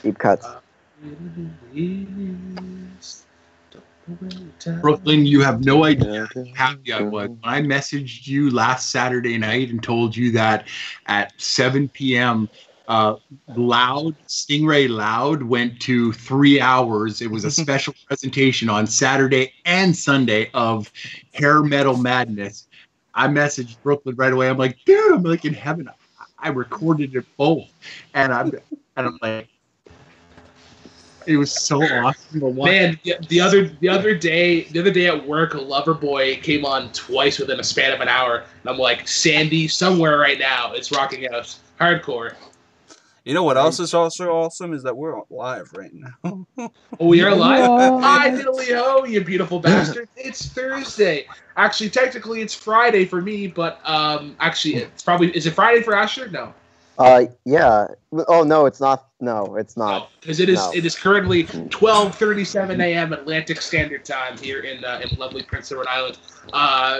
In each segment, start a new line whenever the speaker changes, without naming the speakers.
Deep cuts.
Brooklyn, you have no idea how happy I was. When I messaged you last Saturday night and told you that at 7 p.m., Loud, Stingray Loud went to 3 hours. It was a special presentation on Saturday and Sunday of Hair Metal Madness. I messaged Brooklyn right away. I'm like, dude, I'm like in heaven. I recorded it both. And I'm like, it was so awesome to watch.
Man, the other day at work, Loverboy came on twice within a span of an hour, and I'm like, Sandy, somewhere right now, it's rocking out hardcore.
You know what else is also awesome is that we're live right now.
Oh, we are live? Hi, diddly-ho, you beautiful bastard. It's Thursday. Actually, technically, it's Friday for me, but actually, it's probably... Is it Friday for Asher? No.
Yeah. Oh, no, it's not. No, it's not.
Because it is currently 12:37 a.m. Atlantic Standard Time here in lovely Prince Edward Island.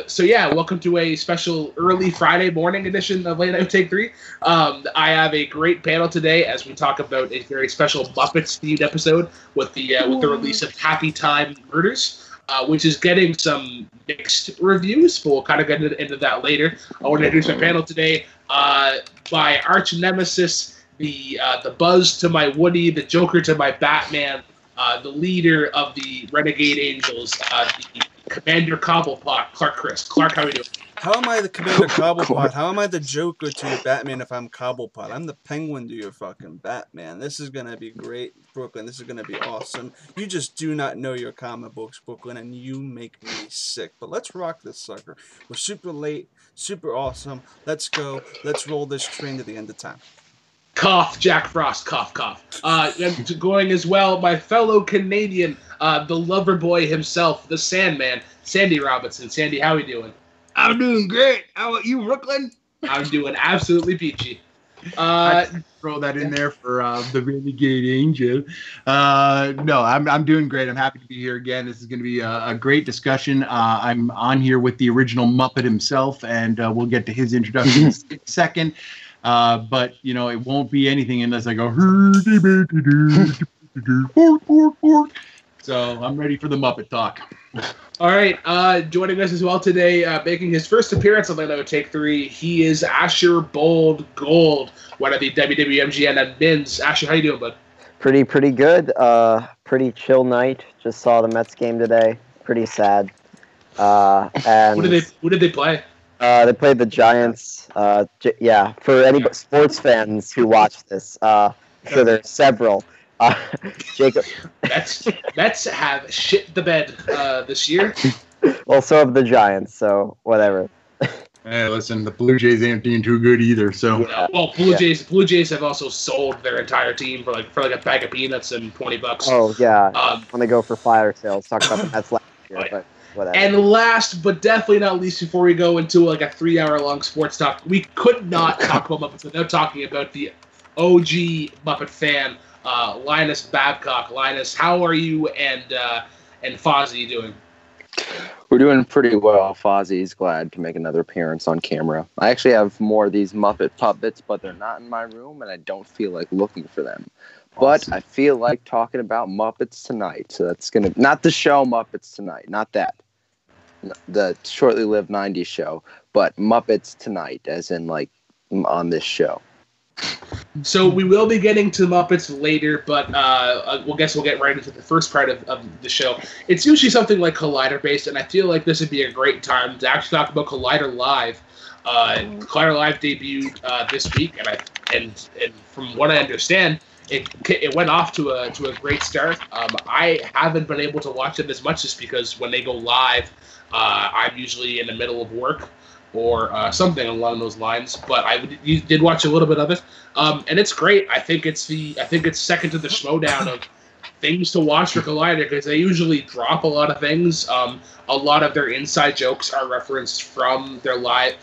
So yeah, welcome to a special early Friday morning edition of Late Night Take 3. I have a great panel today as we talk about a very special Muppets themed episode with the release of Happy Time Murders. Which is getting some mixed reviews, but we'll kind of get into that later. I want to introduce my panel today. My arch nemesis, the Buzz to my Woody, the Joker to my Batman, the leader of the Renegade Angels, the Commander Cobblepot, Clark Chris. Clark, how are we doing?
How am I the Commander Cobblepot? How am I the Joker to your Batman if I'm Cobblepot? I'm the Penguin to your fucking Batman. This is going to be great, Brooklyn. This is going to be awesome. You just do not know your comic books, Brooklyn, and you make me sick. But let's rock this sucker. We're super late, super awesome. Let's go. Let's roll this train to the end of time.
Cough, Jack Frost, cough, cough. And going as well, my fellow Canadian, the lover boy himself, the Sandman, Sandy Robinson. Sandy, how are we doing?
I'm doing great. How about you, Brooklyn?
I'm doing absolutely peachy.
Throw that in there for the Renegade Angel. No, I'm doing great. I'm happy to be here again. This is going to be a great discussion. I'm on here with the original Muppet himself, and we'll get to his introduction in a second. But, you know, it won't be anything unless I go... So I'm ready for the Muppet talk.
All right, joining us as well today, making his first appearance on Late Night Take 3, he is Asher Bold Gold, one of the WWMGN admins. Asher, how you doing, bud?
Pretty good. Pretty chill night. Just saw the Mets game today. Pretty sad. And
who did they play?
They played the Giants. Yeah, for any sports fans who watch this, I'm sure there's several. Jacob.
Mets have shit the bed this year.
Well, so have the Giants, so whatever.
Hey, listen, the Blue Jays ain't being too good either. So
well, Blue Jays have also sold their entire team for like a bag of peanuts and $20.
Oh yeah, when they go for fire sales. Talk about the Mets last year, but whatever.
And last but definitely not least, before we go into like a 3-hour-long sports talk, we could not talk about Muppets without talking about the OG Muppet fan. Linus Babcock. Linus, how are you and Fozzie doing?
We're doing pretty well. Fozzie's glad to make another appearance on camera. I actually have more of these Muppet puppets, but they're not in my room, and I don't feel like looking for them. Awesome. But I feel like talking about Muppets Tonight. So that's going to... Not the show Muppets Tonight. Not that. The shortly lived 90s show. But Muppets Tonight, as in, like, on this show.
So we will be getting to Muppets later, but we'll get right into the first part of the show. It's usually something like Collider based, and I feel like this would be a great time to actually talk about Collider Live. Collider Live debuted this week, and from what I understand, it went off to a great start. I haven't been able to watch it as much just because when they go live, I'm usually in the middle of work or something along those lines. But you did watch a little bit of it, and it's great. I think it's second to the Schmodown of things to watch for Collider because they usually drop a lot of things. A lot of their inside jokes are referenced from their live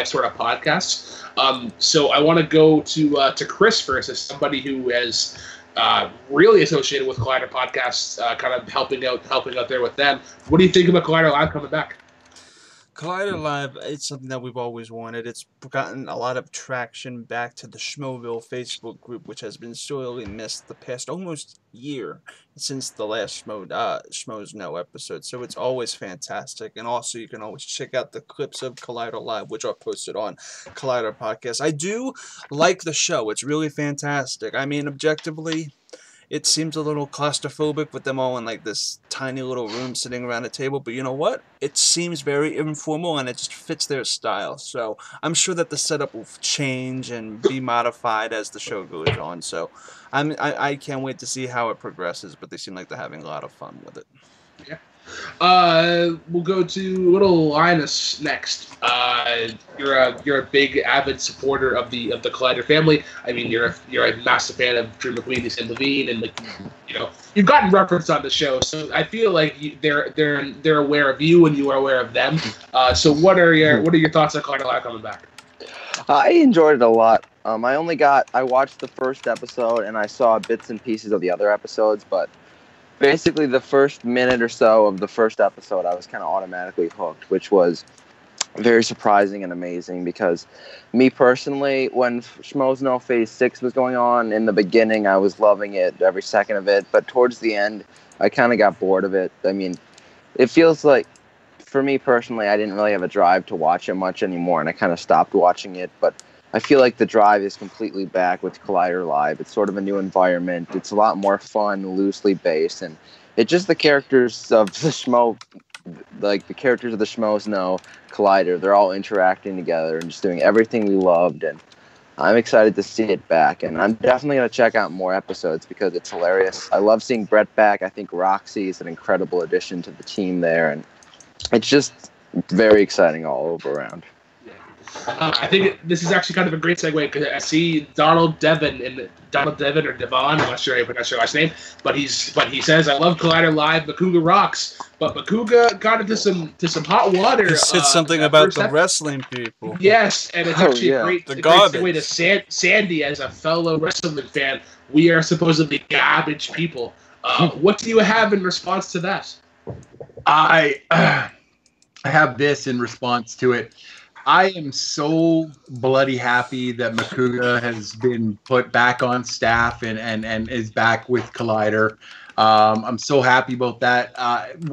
sort of podcasts. So I want to go to Chris first as somebody who has really associated with Collider podcasts, kind of helping out there with them. What do you think about Collider Live coming back?
Collider Live, it's something that we've always wanted. It's gotten a lot of traction back to the Schmoville Facebook group, which has been sorely missed the past almost year since the last Schmoes Know episode. So it's always fantastic. And also, you can always check out the clips of Collider Live, which are posted on Collider Podcast. I do like the show. It's really fantastic. I mean, objectively, it seems a little claustrophobic with them all in like this tiny little room sitting around a table, but you know what? It seems very informal and it just fits their style. So I'm sure that the setup will change and be modified as the show goes on. So I can't wait to see how it progresses, but they seem like they're having a lot of fun with it.
Yeah. We'll go to little Linus next. You're a big avid supporter of the Collider family. I mean, you're a massive fan of Drew McQueen and Levine, and like, you know, you've gotten referenced on the show, so I feel like they're aware of you and you are aware of them. So what are your thoughts on Collider Live coming back?
I enjoyed it a lot. I watched the first episode and I saw bits and pieces of the other episodes, but basically the first minute or so of the first episode, I was kind of automatically hooked, which was very surprising and amazing because me personally, when Schmoes Know Phase 6 was going on, in the beginning, I was loving it, every second of it, but towards the end, I kind of got bored of it. I mean, it feels like, for me personally, I didn't really have a drive to watch it much anymore, and I kind of stopped watching it, but I feel like the drive is completely back with Collider Live. It's sort of a new environment. It's a lot more fun, loosely based, and it just the characters of the Schmoes Know Collider. They're all interacting together and just doing everything we loved, and I'm excited to see it back. And I'm definitely going to check out more episodes because it's hilarious. I love seeing Brett back. I think Roxy is an incredible addition to the team there, and it's just very exciting all over around.
I think this is actually kind of a great segue because I see Donald Devon or Devon. I'm not sure how you pronounce your last name, but he says, "I love Collider Live. Makuga rocks." But Makuga got into some hot water.
He said something about the wrestling people.
Yes, and it's actually a great segue to Sandy as a fellow wrestling fan. We are supposedly garbage people. What do you have in response to that?
I have this in response to it. I am so bloody happy that Makuga has been put back on staff and is back with Collider. I'm so happy about that.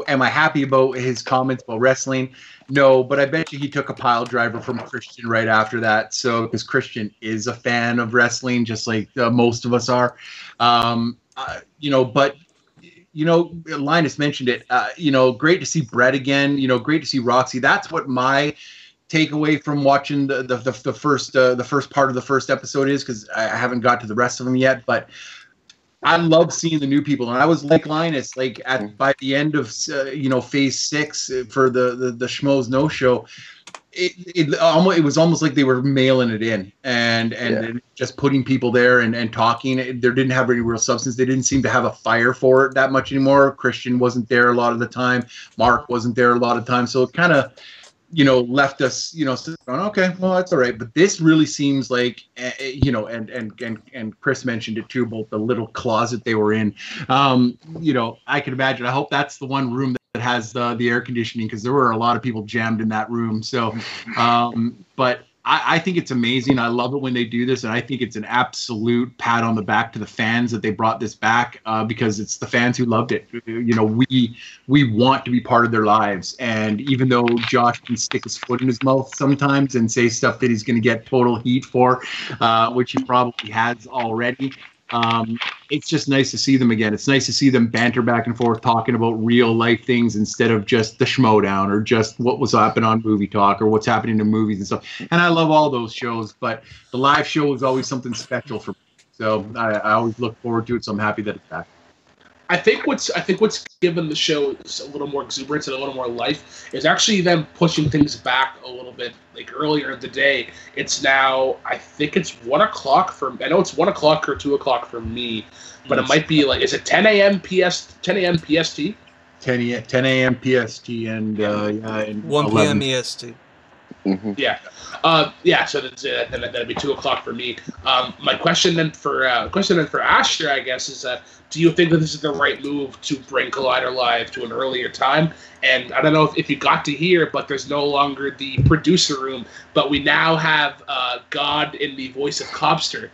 Am I happy about his comments about wrestling? No, but I bet you he took a pile driver from Christian right after that. So, because Christian is a fan of wrestling, just like most of us are. But Linus mentioned it. Great to see Brett again. Great to see Roxy. That's what my takeaway from watching the first part of the first episode is, because I haven't got to the rest of them yet, but I love seeing the new people. And I was like Linus, by the end of Phase 6 for the Schmoes Know show, it was almost like they were mailing it in and just putting people there and talking. There didn't have any real substance. They didn't seem to have a fire for it that much anymore. Christian wasn't there a lot of the time. Mark wasn't there a lot of the time. So it kind of left us, going, okay, well, that's all right. But this really seems like, and Chris mentioned it too, about the little closet they were in. I can imagine. I hope that's the one room that has the air conditioning, because there were a lot of people jammed in that room. So, but I think it's amazing. I love it when they do this, and I think it's an absolute pat on the back to the fans that they brought this back, because it's the fans who loved it. We want to be part of their lives, and even though Josh can stick his foot in his mouth sometimes and say stuff that he's going to get total heat for, which he probably has already, it's just nice to see them again. It's nice to see them banter back and forth, talking about real life things instead of just the Schmodown or just what was happening on Movie Talk or what's happening in movies and stuff. And I love all those shows, but the live show is always something special for me. So I always look forward to it. So I'm happy that it's back.
I think what's given the show a little more exuberance and a little more life is actually them pushing things back a little bit. Like earlier in the day, it's now, I think it's 1 o'clock I know it's 1 o'clock or 2 o'clock for me, but it might be is it 10 a.m. PST? 10 a.m. PST
and
1 p.m. EST.
Mm-hmm.
Yeah. So that'd be 2:00 for me. My question then for Asher, I guess, is that do you think that this is the right move to bring Collider Live to an earlier time? And I don't know if you got to hear, but there's no longer the producer room, but we now have God in the voice of Cobster.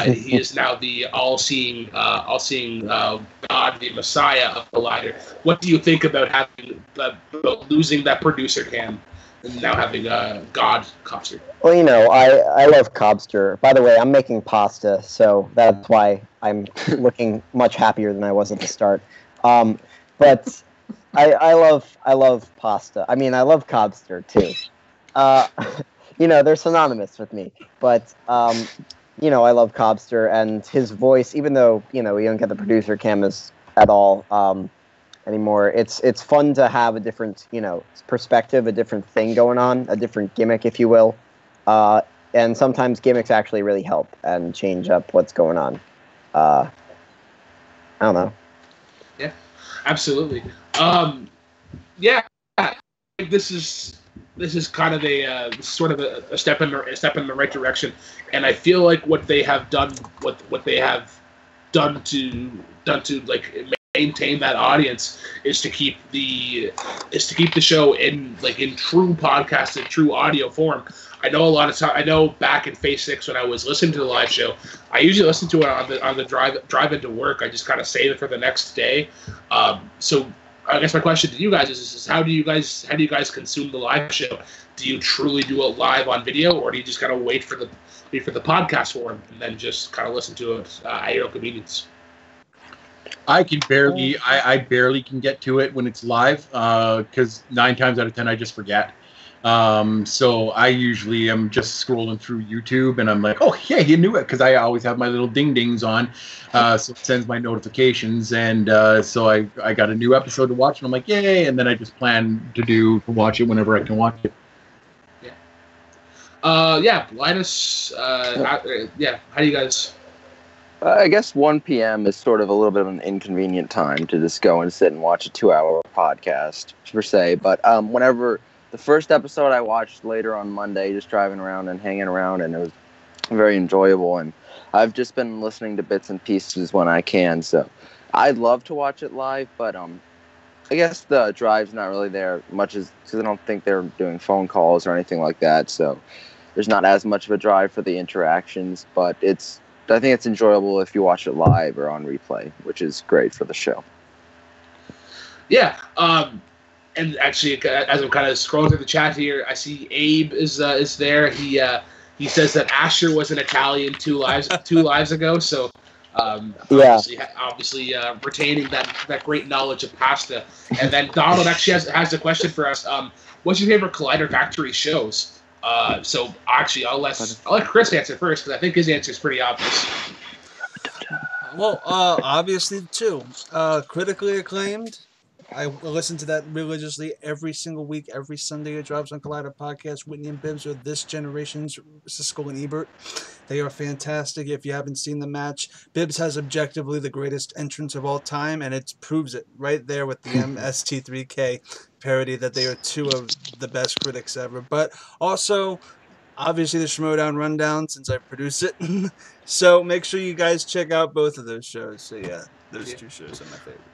He is now the all-seeing God, the Messiah of Collider. What do you think about about losing that producer cam and now having God Cobster?
Well, I love Cobster. By the way, I'm making pasta, so that's why I'm looking much happier than I was at the start. But I love pasta. I mean, I love Cobster too. They're synonymous with me. But I love Cobster and his voice. Even though we don't get the producer cameras at all anymore, it's fun to have a different perspective, a different thing going on, a different gimmick, if you will. And sometimes gimmicks actually really help and change up what's going on. I don't know.
Yeah, absolutely. Yeah, this is kind of a sort of a step in the right direction, and I feel like what they have done to like maintain that audience is to keep the show in true podcast and true audio form. I know a lot of time. I know back in Phase 6 when I was listening to the live show, I usually listen to it on the drive into work. I just kind of save it for the next day. So I guess my question to you guys is how do you guys consume the live show? Do you truly do it live on video, or do you just kind of wait for the podcast form and then just kind of listen to it at your own convenience?
I barely can get to it when it's live because 9 times out of 10 I just forget. So I usually am just scrolling through YouTube and I'm like, oh yeah, you knew it, because I always have my little ding dings on, so it sends my notifications, and so I got a new episode to watch and I'm like, yay, and then I just plan to watch it whenever I can watch it.
Linus, how do you guys?
I guess 1 p.m. is sort of a little bit of an inconvenient time to just go and sit and watch a 2-hour podcast per se. But whenever the first episode I watched later on Monday, just driving around and hanging around, and it was very enjoyable. And I've just been listening to bits and pieces when I can. So I'd love to watch it live, but I guess the drive's not really there much because I don't think they're doing phone calls or anything like that. So there's not as much of a drive for the interactions, but I think it's enjoyable if you watch it live or on replay, which is great for the show.
Yeah. And actually, as I'm kind of scrolling through the chat here, I see Abe is there. He says that Asher was an Italian two lives ago. So obviously retaining that great knowledge of pasta. And then Donald actually has a question for us. What's your favorite Collider Factory shows? So actually, I'll let Chris answer first, because I think his answer is pretty obvious.
Well, obviously two. Critically acclaimed. I listen to that religiously every single week, every Sunday it drops on Collider Podcast. Whitney and Bibbs are this generation's Siskel and Ebert. They are fantastic. If you haven't seen the match, Bibbs has objectively the greatest entrance of all time, and it proves it right there with the MST3K parody that they are two of the best critics ever. But also, obviously, the Schmodown Rundown, since I produce it. So make sure you guys check out both of those shows. So yeah, those two shows are my favorites.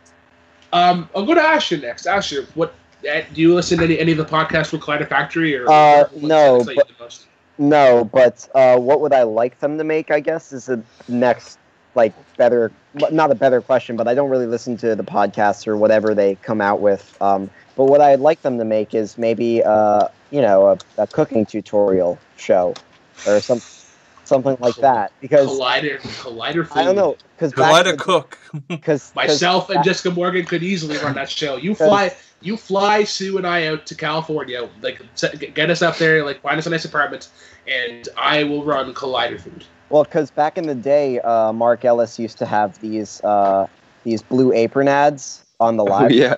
I'll go to Asher next. Asher, what do you listen to any of the podcasts with Collider Factory, or
no? But what would I like them to make? I guess is the next better, not a better question, but I don't really listen to the podcasts or whatever they come out with. But what I'd like them to make is maybe a cooking tutorial show or something like that, because
Collider food.
I don't know, because
Collider cook.
Because
myself and Jessica Morgan could easily run that show. You fly Sue and I out to California, get us up there, find us a nice apartment, and I will run Collider food.
Well, because back in the day, Mark Ellis used to have these Blue Apron ads on the live.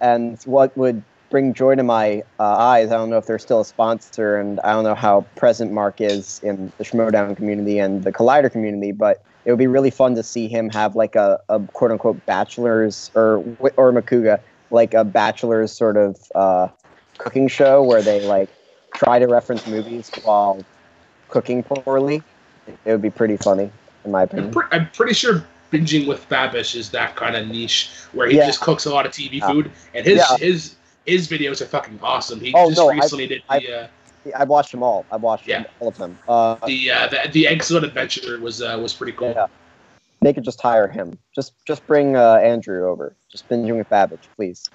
And what would bring joy to my eyes, I don't know if they're still a sponsor, and I don't know how present Mark is in the Schmodown community and the Collider community, but it would be really fun to see him have a quote-unquote bachelor's, or Makuga, a bachelor's sort of cooking show where they try to reference movies while cooking poorly, it would be pretty funny, in my opinion.
I'm pretty sure Binging with Babish is that kind of niche where he just cooks a lot of TV food, and his videos are fucking awesome. He recently did the.
I've watched them all. I've watched all of them.
The Excellent Adventure was pretty cool.
Yeah. They could just hire him. Just bring Andrew over. Just Binging with Babbage, please.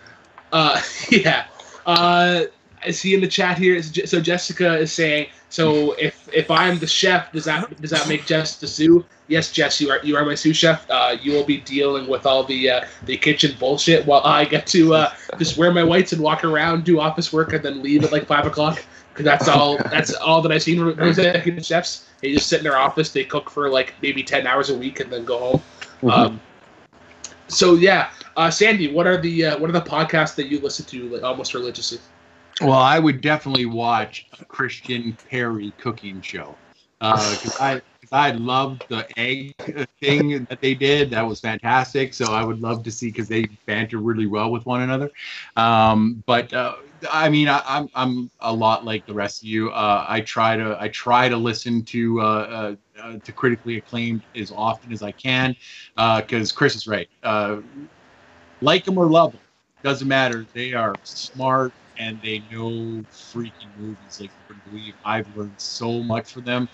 Yeah. I see in the chat here. So Jessica is saying, so if I'm the chef, does that make Jess the sous? Yes, Jess, you are my sous chef. You will be dealing with all the kitchen bullshit while I get to just wear my whites and walk around, do office work, and then leave at like 5 o'clock. Because that's all that I've seen from executive chefs. They just sit in their office, they cook for like maybe 10 hours a week, and then go home. Mm-hmm. So yeah, Sandy, what are the podcasts that you listen to like almost religiously?
Well, I would definitely watch a Christian Perry cooking show because I loved the egg thing that they did. That was fantastic. So I would love to see because they banter really well with one another. But I mean, I'm a lot like the rest of you. I try to listen to critically acclaimed as often as I can because Chris is right. Like them or love them, doesn't matter. They are smart and they know freaking movies like you wouldn't believe. I've learned so much from them.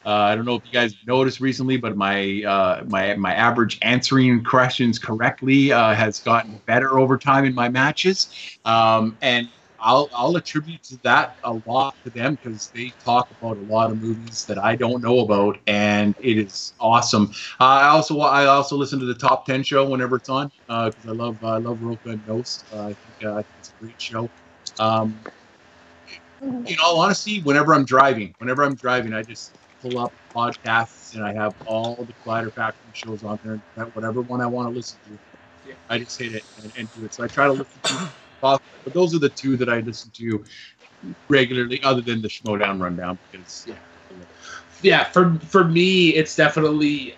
I don't know if you guys noticed recently, but my average answering questions correctly has gotten better over time in my matches, and I'll attribute to that a lot to them because they talk about a lot of movies that I don't know about, and it is awesome. I also listen to the Top 10 show whenever it's on because I love Roka and Nos. I think it's a great show. In all honesty, whenever I'm driving, I just pull up podcasts and I have all the Collider Factory shows on there. Whatever one I want to listen to, I just hit it and do it. So I try to listen to. But those are the two that I listen to regularly, other than the Schmodown Rundown. Because
for me, it's definitely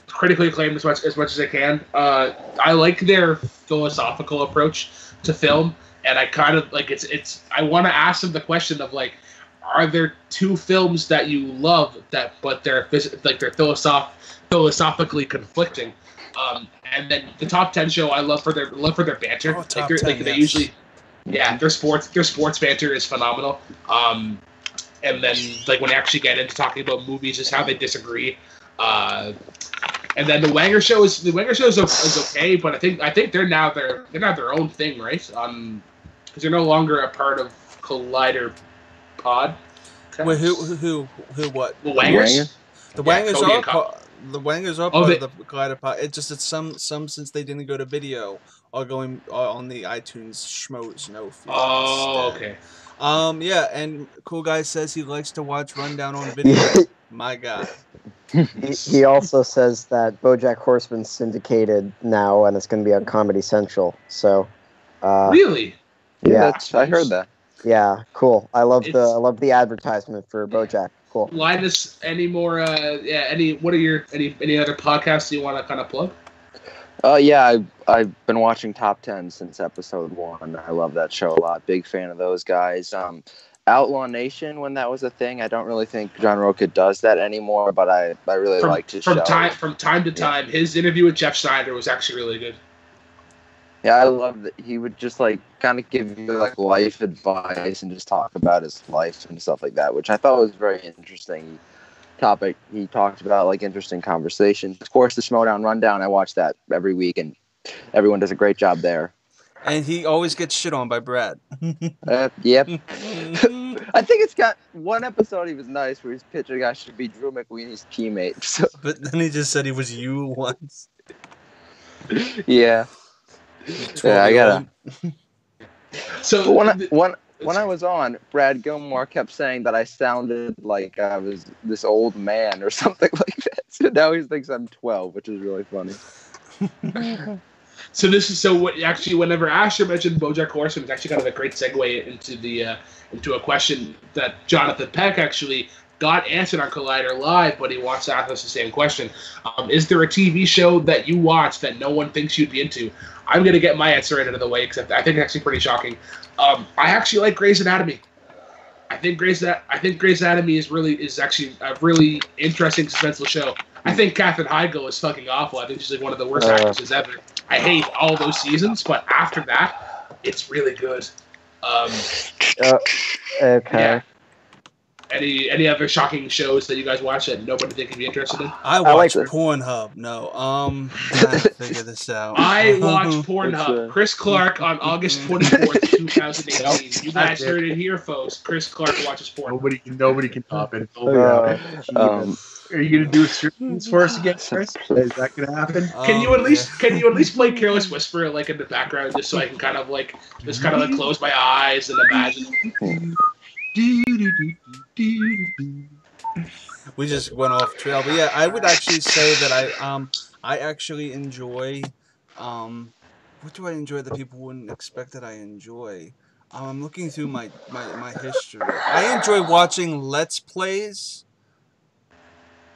critically acclaimed as much as I can. I like their philosophical approach to film, and I kind of like it's. I want to ask them the question of like, are there two films that you love but they're philosophically conflicting? And then the Top 10 show I love for their banter. They usually, their sports banter is phenomenal. And then like when they actually get into talking about movies, is how they disagree. And then the Wanger show is okay, but I think they're now their own thing, right? Because they're no longer a part of Collider Pod.
Wait, who what?
The Wangers.
The Wangers are. The Wangers are part of the Collider Pod. It's some since they didn't go to video are going on the iTunes Schmoes No feed.
Oh, okay.
Yeah, and Cool Guy says he likes to watch Rundown on video. My God.
He also says that BoJack Horseman's syndicated now, and it's going to be on Comedy Central. So.
Really?
Yeah,
I heard that.
Yeah, cool. I love the advertisement for BoJack. Cool.
Linus, any more? What are your any other podcasts you want to kind of plug?
I've been watching Top 10 since episode 1. I love that show a lot. Big fan of those guys. Outlaw Nation, when that was a thing. I don't really think John Roca does that anymore, but I really liked his show.
From time to time, his interview with Jeff Snyder was actually really good.
Yeah, I love that he would just like kind of give you like life advice and just talk about his life and stuff like that, which I thought was very interesting topic. He talked about like interesting conversations. Of course, the Schmodown Rundown, I watch that every week, and everyone does a great job there.
And he always gets shit on by Brad.
Yep. I think it's got one episode he was nice where his pitcher guy should be Drew McWeeney's teammate. So.
But then he just said he was you once.
Yeah. Yeah, I gotta.
So
when I was on, Brad Gilmore kept saying that I sounded like I was this old man or something like that. So now he thinks I'm 12, which is really funny.
Whenever Asher mentioned BoJack Horseman, it's actually kind of a great segue into a question that Jonathan Peck actually got answered on Collider Live, but he wants to ask us the same question. Is there a TV show that you watch that no one thinks you'd be into? I'm going to get my answer right out of the way, because I think it's actually pretty shocking. I actually like Grey's Anatomy. I think Grey's Anatomy is actually a really interesting suspenseful show. I think Katherine Heigl is fucking awful. I think she's like one of the worst actresses ever. I hate all those seasons, but after that, it's really good.
Okay.
Yeah. Any other shocking shows that you guys watch that nobody think could be interested in?
I watch Pornhub. No, gotta figure this out.
I watch Pornhub. Chris Clark on August 24th, 2018. You guys heard it here, folks. Chris Clark watches Pornhub.
Nobody can top it. Are you gonna do restrictions for us again, Chris? Is that gonna happen?
Can you at least play Careless Whisper like in the background just so I can kind of like close my eyes and imagine?
We just went off trail, but yeah, I would actually say that I actually enjoy what do I enjoy that people wouldn't expect that I enjoy? I'm looking through my history. I enjoy watching Let's Plays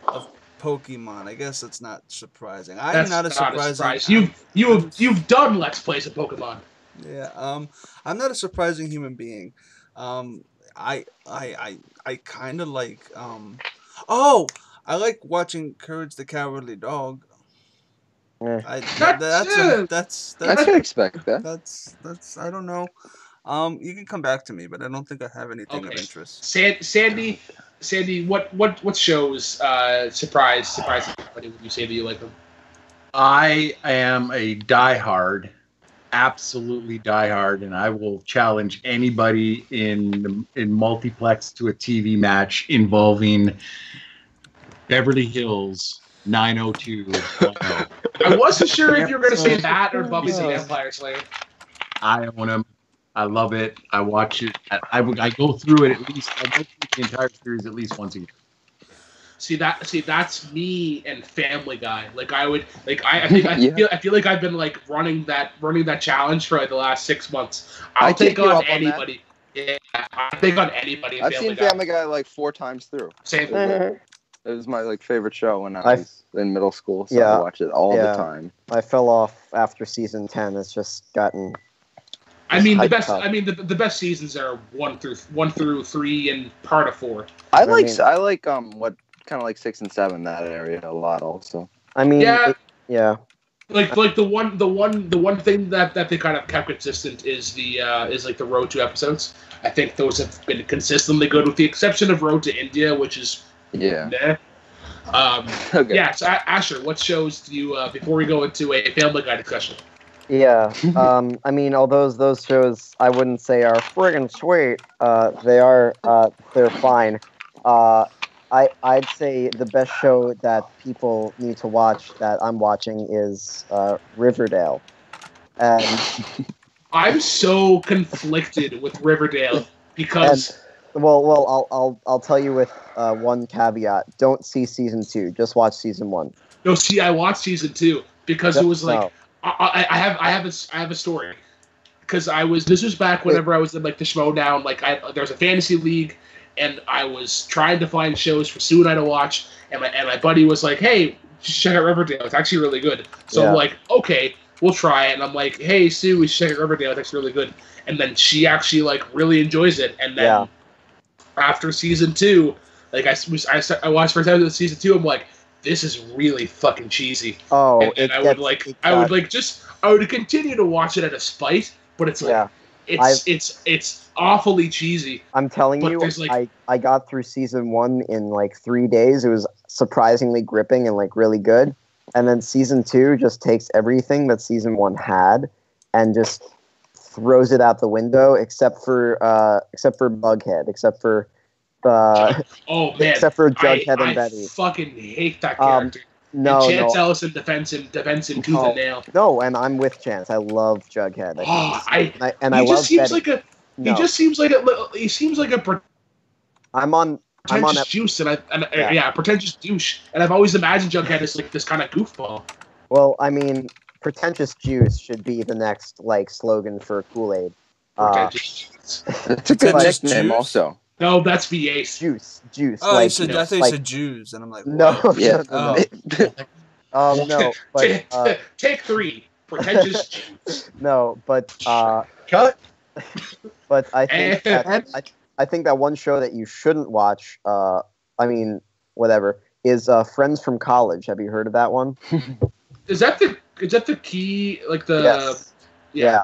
of Pokemon. I guess that's not surprising. I'm not a surprise.
You've done Let's Plays of Pokemon.
Yeah. I'm not a surprising human being. I kind of like I like watching Courage the Cowardly Dog.
Yeah.
That's
I can expect that.
That's I don't know. You can come back to me, but I don't think I have anything of interest.
Sandy, what shows surprise everybody when you say that you like them?
I am a diehard, absolutely diehard, and I will challenge anybody in multiplex to a TV match involving Beverly Hills 90210.
I wasn't sure if you were going to say that or Buffy the Vampire Slayer.
I own them. I love it. I watch it. I go through it at least. I go through the entire series at least once a year.
See that's me and Family Guy. Like I feel like I've been like running that challenge for like the last 6 months. I'll take on anybody. Yeah, I'll take on anybody.
I've seen Family Guy like 4 times through.
Same.
It was my favorite show when I was in middle school, so I watched it all the time.
I fell off after season 10. It's just gotten.
The best seasons are 1 through 3 and part of 4.
I like what kind of like 6 and 7, that area a lot also.
Like the one thing that they kind of kept consistent is the like the Road to episodes. I think those have been consistently good, with the exception of Road to India, which is okay. Yeah. So Asher, what shows do you before we go into a Family Guy discussion?
Yeah. Although those shows I wouldn't say are friggin' sweet, they're fine. I'd say the best show that people need to watch that I'm watching is Riverdale. And
I'm so conflicted with Riverdale because
I'll tell you with one caveat. Don't see season 2. Just watch season 1.
No, see, I watched season 2 because it was like I have a story, because this was back whenever I was in like the Schmodown. Like there was a fantasy league, and I was trying to find shows for Sue and I to watch, and my buddy was like, "Hey, just check out Riverdale. It's actually really good." So I'm like, "Okay, we'll try it." And I'm like, "Hey, Sue, we should check out Riverdale. It's actually really good." And then she actually like really enjoys it. And then after season 2, like I watched first episode of season 2. I'm like, this is really fucking cheesy.
Oh,
and I would continue to watch it out of spite, but it's like it's awfully cheesy.
I'm telling you, I got through season 1 in like 3 days. It was surprisingly gripping and like really good. And then season 2 just takes everything that season 1 had and just throws it out the window, except for Bughead, except for except for Jughead and Betty.
I fucking hate that character. Chance Ellison defends him tooth and nail.
No, and I'm with Chance. I love Jughead.
He seems like a pretentious juice, pretentious douche. And I've always imagined Jughead as like this kind of goofball.
Well, I mean, pretentious juice should be the next like slogan for Kool-Aid.
Pretentious juice.
It's a good nickname, also.
No, that's VA's.
Juice.
Oh, like, I thought you said Jews, and I'm like,
no,
yeah.
No, but
take 3. Pretentious Jews.
No, but
cut.
But I think I think that one show that you shouldn't watch. Whatever is Friends from College. Have you heard of that one?
Is that the key? Like the
Yes. Yeah.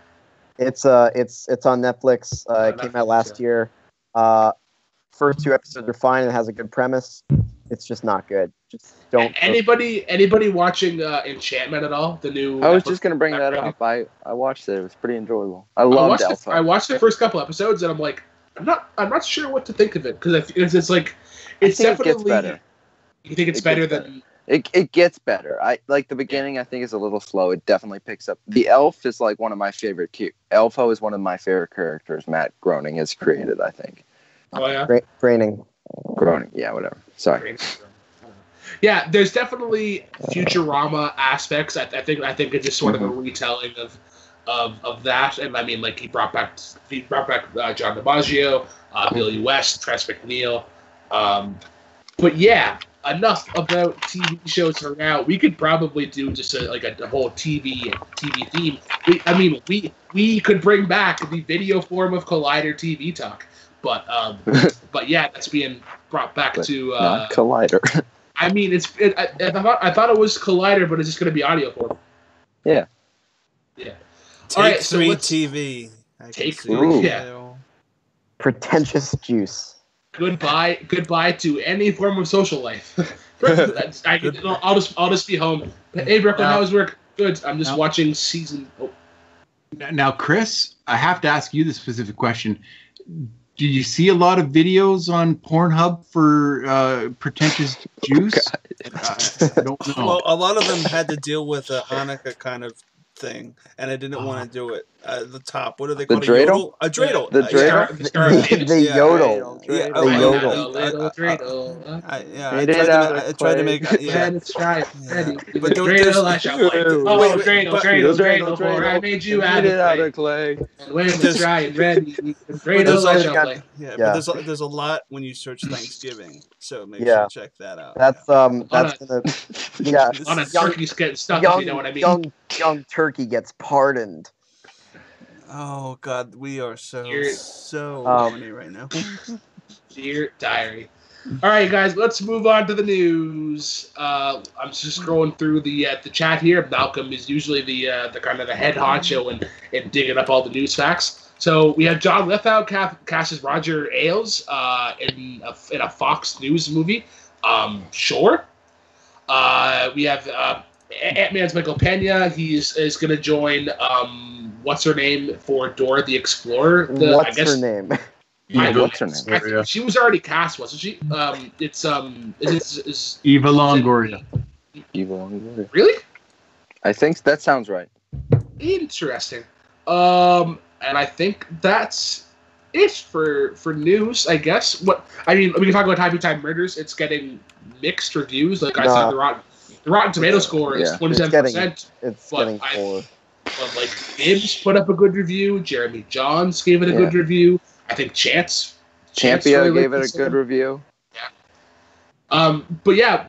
It's on Netflix. It came out last year. First 2 episodes are fine and it has a good premise. It's just not good. Just don't.
Anybody watching Enchantment at all? The new.
I was just gonna bring that up. I watched it. It was pretty enjoyable. I
watched the first couple episodes and I'm like, I'm not sure what to think of it because it's like it's definitely.
It gets better.
You think it's better than.
It gets better. I like the beginning. I think is a little slow. It definitely picks up. The elf is like one of my favorite. Elfo is one of my favorite characters. Matt Groening has created. I think.
Oh yeah.
Groening.
Yeah, whatever. Sorry.
Yeah, there's definitely Futurama aspects. I think it's just sort of a retelling of that. And I mean, like he brought back John DiMaggio, Billy West, Tress MacNeille. But yeah. Enough about TV shows for now. We could probably do just a whole TV theme. We could bring back the video form of Collider TV talk, but yeah, that's being brought back to
not Collider.
I mean, I thought it was Collider, but it's just going to be audio form.
Yeah.
Take
3 TV.
Take 3. Yeah.
Pretentious juice.
Goodbye to any form of social life. I'll just be home. Hey, Brooklyn, how's work? Good. I'm just watching season. Oh.
Now, Chris, I have to ask you the specific question. Do you see a lot of videos on Pornhub for pretentious juice? I don't know.
Well, a lot of them had to deal with a Hanukkah kind of thing, and I didn't want to do it. The top, what do they call it?
Dreidel?
A dreidel.
The dreidel?
The yodel.
The yodel.
I tried to make. Yeah.
That's right.
But
dreidel, I shall play. Oh, dreidel, for I made you out of clay. And when it's dry and ready, dreidel, I shall play.
Yeah, but there's a lot when you search Thanksgiving, so make sure to check that out.
That's gonna
on a turkey's getting stuck. If you know what I mean.
Young turkey gets pardoned.
Oh God, we are so horny right now.
Dear diary. All right, guys, let's move on to the news. I'm just scrolling through the chat here. Malcolm is usually the kind of the head honcho and digging up all the news facts. So we have John Lithgow cast as Roger Ailes in a Fox News movie. Sure. We have Ant-Man's Michael Pena. He is going to join what's her name for Dora the Explorer.
What's her name?
What's her name?
She was already cast, wasn't she? It's
Eva Longoria.
Eva Longoria.
Really?
I think that sounds right.
Interesting. And I think that's it for news, I guess. We can talk about Time to Time Murders. It's getting mixed reviews. Like I said, the Rotten Tomato score is 27%.
It's getting poor.
But like Gibbs put up a good review. Jeremy Johns gave it a good review. I think
Champia gave it a good review.
Yeah. But yeah,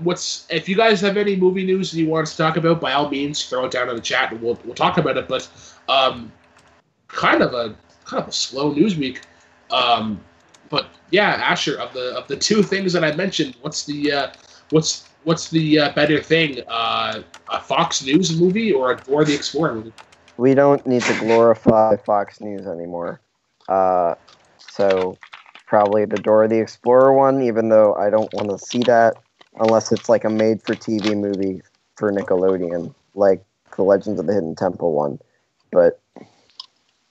if you guys have any movie news that you want us to talk about, by all means, throw it down in the chat and we'll talk about it. But kind of a slow news week. But yeah, Asher, of the 2 things that I mentioned, what's the better thing? A Fox News movie or a Dora the Explorer movie?
We don't need to glorify Fox News anymore. So probably the Dora the Explorer one, even though I don't want to see that unless it's like a made-for-TV movie for Nickelodeon, like the Legends of the Hidden Temple one. But,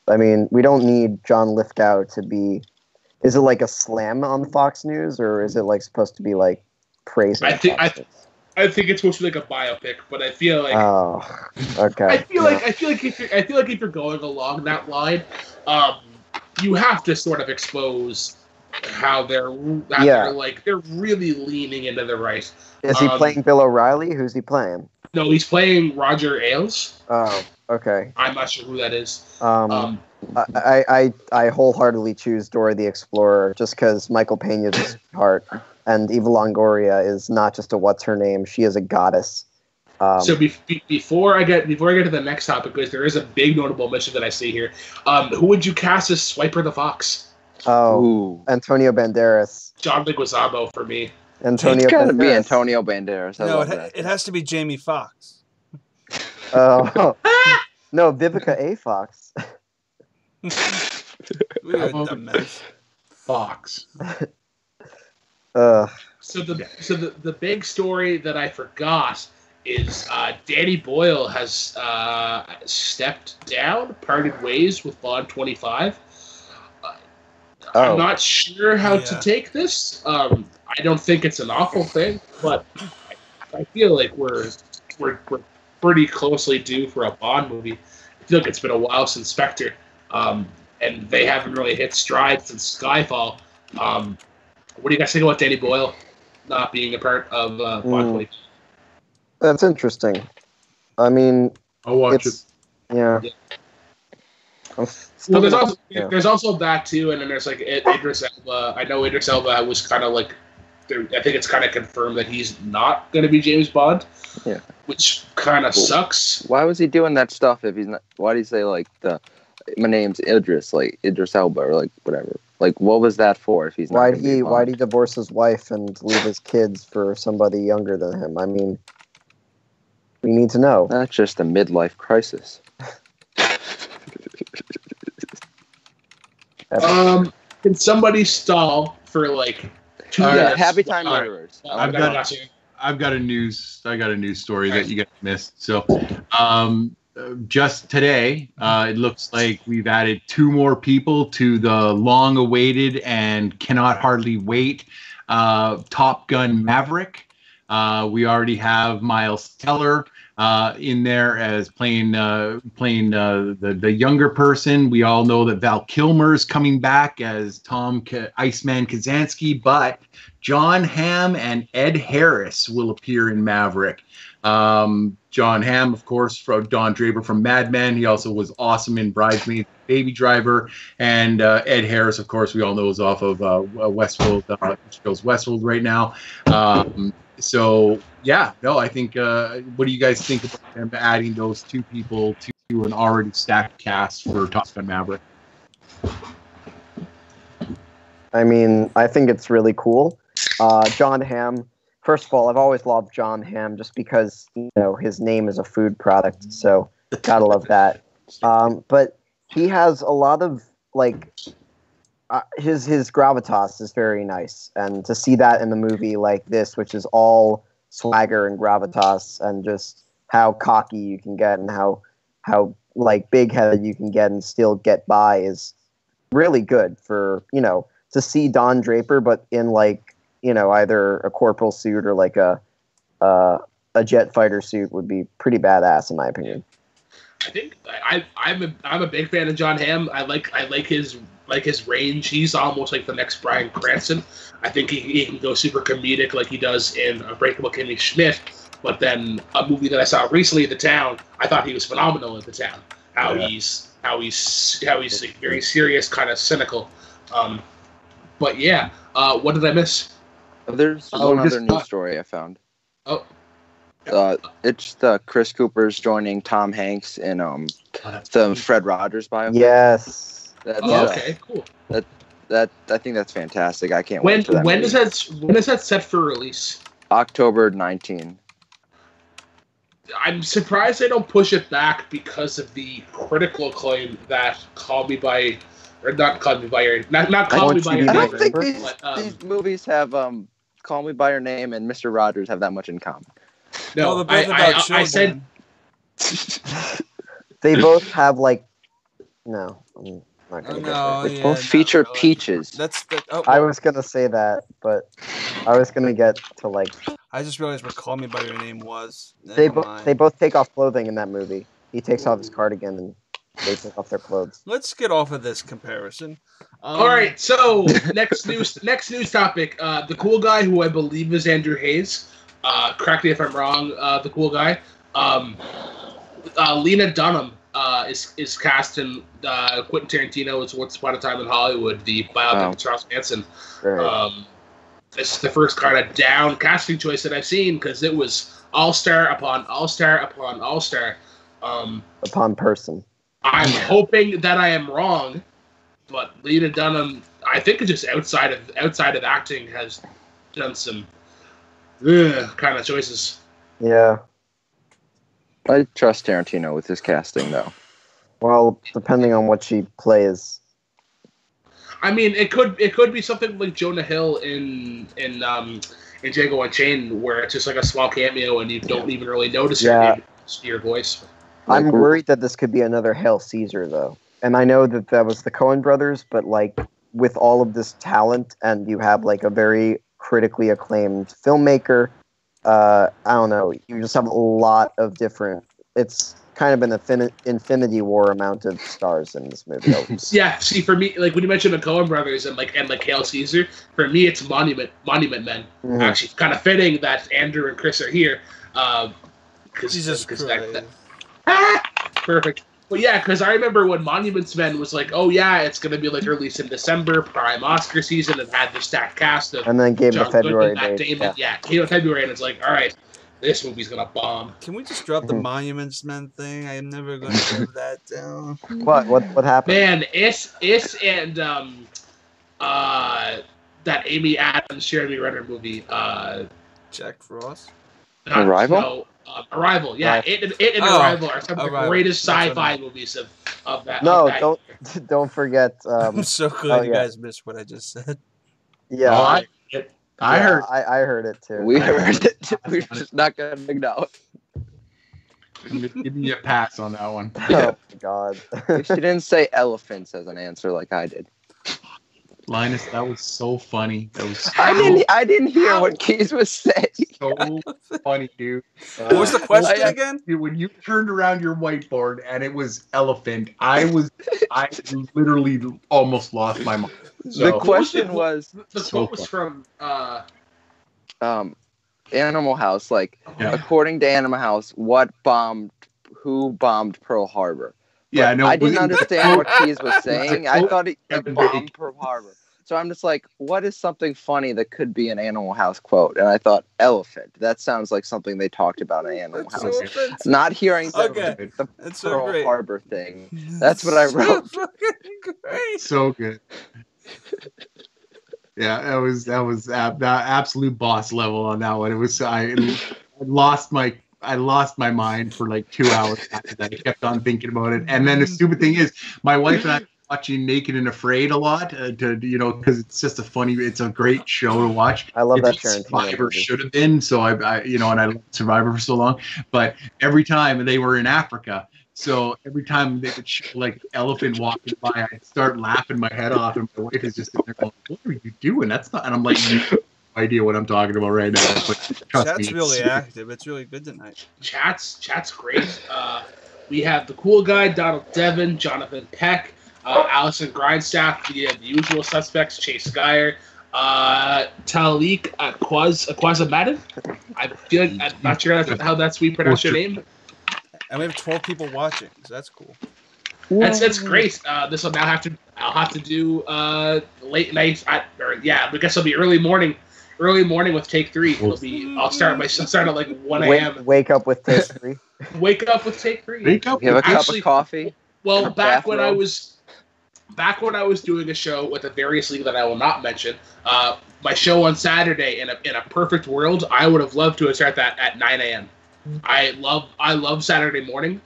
I mean, we don't need John Lithgow to be... Is it like a slam on Fox News, or is it like supposed to be like praising?
I think it's supposed to be like a biopic, but I feel like
okay.
I feel like if you're going along that line, you have to sort of expose how they're really leaning into the right.
Is he playing Bill O'Reilly? Who's he playing?
No, he's playing Roger Ailes.
Oh, okay.
I'm not sure who that is.
I wholeheartedly choose Dora the Explorer just because Michael Pena's a sweetheart, and Eva Longoria is not just a what's her name; she is a goddess.
So before I get to the next topic, because there is a big notable omission that I see here, who would you cast as Swiper the Fox?
Oh,
Ooh.
Antonio Banderas.
John Leguizamo for me.
Antonio
It's gotta be
Banderas.
Antonio Banderas. I
No,
love that.
it has to be Jamie Foxx.
Oh, no, Vivica A. Fox.
We are a dumb mess.
Fox.
Uh,
So the big story that I forgot is Danny Boyle has stepped down, parted ways with Bond 25. I'm not sure how to take this. I don't think it's an awful thing, but I feel like we're pretty closely due for a Bond movie. I feel like it's been a while since Spectre, and they haven't really hit stride since Skyfall. What do you guys think about Danny Boyle not being a part of Bond 25?
That's interesting. I mean,
I'll watch it.
Yeah.
Well, there's also that too, and then there's like Idris Elba. I know Idris Elba was kind of like, I think it's kind of confirmed that he's not going to be James Bond.
Yeah.
Which kind of sucks.
Why was he doing that stuff if he's not? Why do you say like my name's Idris, like Idris Elba, or like whatever? Like, what was that for? If he's not
why'd he divorce his wife and leave his kids for somebody younger than him? I mean, we need to know.
That's just a midlife crisis.
Can somebody stall for like 2 minutes?
Happy Time Murderers.
I've got a news story that you guys missed. So, just today, it looks like we've added 2 more people to the long-awaited and cannot hardly wait Top Gun Maverick. We already have Miles Teller in there as playing the younger person. We all know that Val Kilmer's coming back as Iceman Kazansky, but John Hamm and Ed Harris will appear in Maverick. John Hamm, of course, from Don Draper from Mad Men. He also was awesome in Bridesmaids, Baby Driver. And Ed Harris, of course, we all know is off of Westworld. Goes Westworld right now. So, yeah, no, I think, what do you guys think about them adding those 2 people to an already stacked cast for Top Gun Maverick?
I mean, I think it's really cool. John Hamm, first of all, I've always loved John Hamm just because, his name is a food product, so gotta love that. But he has a lot of, his gravitas is very nice, and to see that in the movie like this, which is all swagger and gravitas and just how cocky you can get and how big-headed you can get and still get by is really good for, to see Don Draper, but in either a corporal suit or like a jet fighter suit would be pretty badass in my opinion.
I think I'm a big fan of John Hamm. I like his range. He's almost like the next Bryan Cranston. I think he can go super comedic like he does in Unbreakable Kimmy Schmidt. But then a movie that I saw recently, The Town, I thought he was phenomenal in The Town. He's like very serious, kind of cynical. But yeah, what did I miss?
There's one other news story I found.
Oh.
It's Chris Cooper's joining Tom Hanks in the Fred Rogers biopic.
Yes.
Okay, cool.
That I think that's fantastic. I can't wait for that.
When is that set for release?
October 19.
I'm surprised they don't push it back because of the critical acclaim that Call Me By Your Name.
I don't think these movies have Call Me By Your Name and Mr. Rogers have that much in common.
No, I said
they both have no. I'm not gonna
they both feature peaches.
I was gonna say that, but I was gonna get to
I just realized what Call Me By Your Name was.
They both take off clothing in that movie. He takes off his cardigan and they take off their clothes.
Let's get off of this comparison.
All right, so next news topic. The cool guy who I believe is Andrew Hayes. Correct me if I'm wrong. The cool guy. Lena Dunham is cast in Quentin Tarantino's Once Upon a Time in Hollywood, the biopic of Charles Manson. This is the first kind of down casting choice that I've seen because it was all-star upon all-star upon all-star.
Upon person.
I'm hoping that I am wrong, but Lena Dunham, I think it's just outside of acting has done some kind of choices.
Yeah.
I trust Tarantino with his casting, though.
Well, depending on what she plays.
I mean, it could be something like Jonah Hill in Django Unchained, where it's just like a small cameo and you don't even really notice your voice.
I'm worried that this could be another Hail Caesar, though. And I know that was the Coen brothers, but like with all of this talent, and you have like a very critically acclaimed filmmaker. I don't know. You just have a lot of different. It's kind of an Infinity War amount of stars in this movie.
Yeah. See, for me, like when you mentioned the Coen brothers and Hail Caesar, for me it's Monument Men.
Mm-hmm.
Actually, kind of fitting that Andrew and Chris are here.
Jesus Christ.
Perfect. Well, yeah, because I remember when Monuments Men was like, oh yeah, it's going to be like released in December, prime Oscar season, and had the stacked cast of
and then gave
John
the February
Goodman, Matt
date.
Damon. Yeah, came in February, and it's like, all right, this movie's going to bomb.
Can we just drop the Monuments Men thing? I am never going to live that down.
What happened?
Man, Is and that Amy Adams, Jeremy Renner movie.
Jack Frost?
Arrival?
No, Arrival, yeah.
Right.
It and Arrival are some of the greatest sci-fi movies of that.
No,
of that
don't forget.
I'm so glad you guys missed what I just said.
Yeah,
I heard.
I heard it too.
We heard it. We're just not gonna acknowledge.
I'm giving you a pass on that one.
Oh my god.
She didn't say elephants as an answer like I did.
Linus, that was so funny. That was
I didn't hear what Keys was saying.
so funny, dude.
What was the question again?
Dude, when you turned around your whiteboard and it was elephant, I literally almost lost my mind. So,
The question was
the quote was from
Animal House. Like, according to Animal House, who bombed Pearl Harbor?
yeah, no,
I didn't understand what Keys was saying. I thought he bombed Pearl Harbor. So I'm just like, what is something funny that could be an Animal House quote? And I thought, elephant. That sounds like something they talked about in Animal House. Not hearing the Pearl Harbor thing. That's what I wrote.
So good. Yeah, that was absolute boss level on that one. It was I lost my mind for like 2 hours after that. I kept on thinking about it. And then the stupid thing is, my wife and I watching Naked and Afraid a lot, because it's just it's a great show to watch.
I love that
Tarantino. Survivor should have been, so and I loved Survivor for so long. But every time they were in Africa, so every time they would show like elephant walking by, I'd start laughing my head off, and my wife is just sitting there going, "What are you doing? That's not." And I'm like, "You have no idea what I'm talking about right now." But
Chat's really active. It's really good tonight.
Chat's great. We have the cool guy, Donald Devon, Jonathan Peck, Allison Grindstaff, the usual suspects, Chase Geyer, Talik Akwazamadin. I feel like I'm not sure how that's we pronounce your name.
And we have 12 people watching, so that's cool.
That's great. This will now I'll have to do late night. I guess it'll be early morning with Take 3. I'll start at like 1 a.m.
Wake up with Take 3.
Wake up with Take 3.
Wake up.
You have a cup of coffee.
Well, back when I was doing a show with a various league that I will not mention, my show on Saturday in a perfect world, I would have loved to have started that at 9 a.m. I love Saturday morning.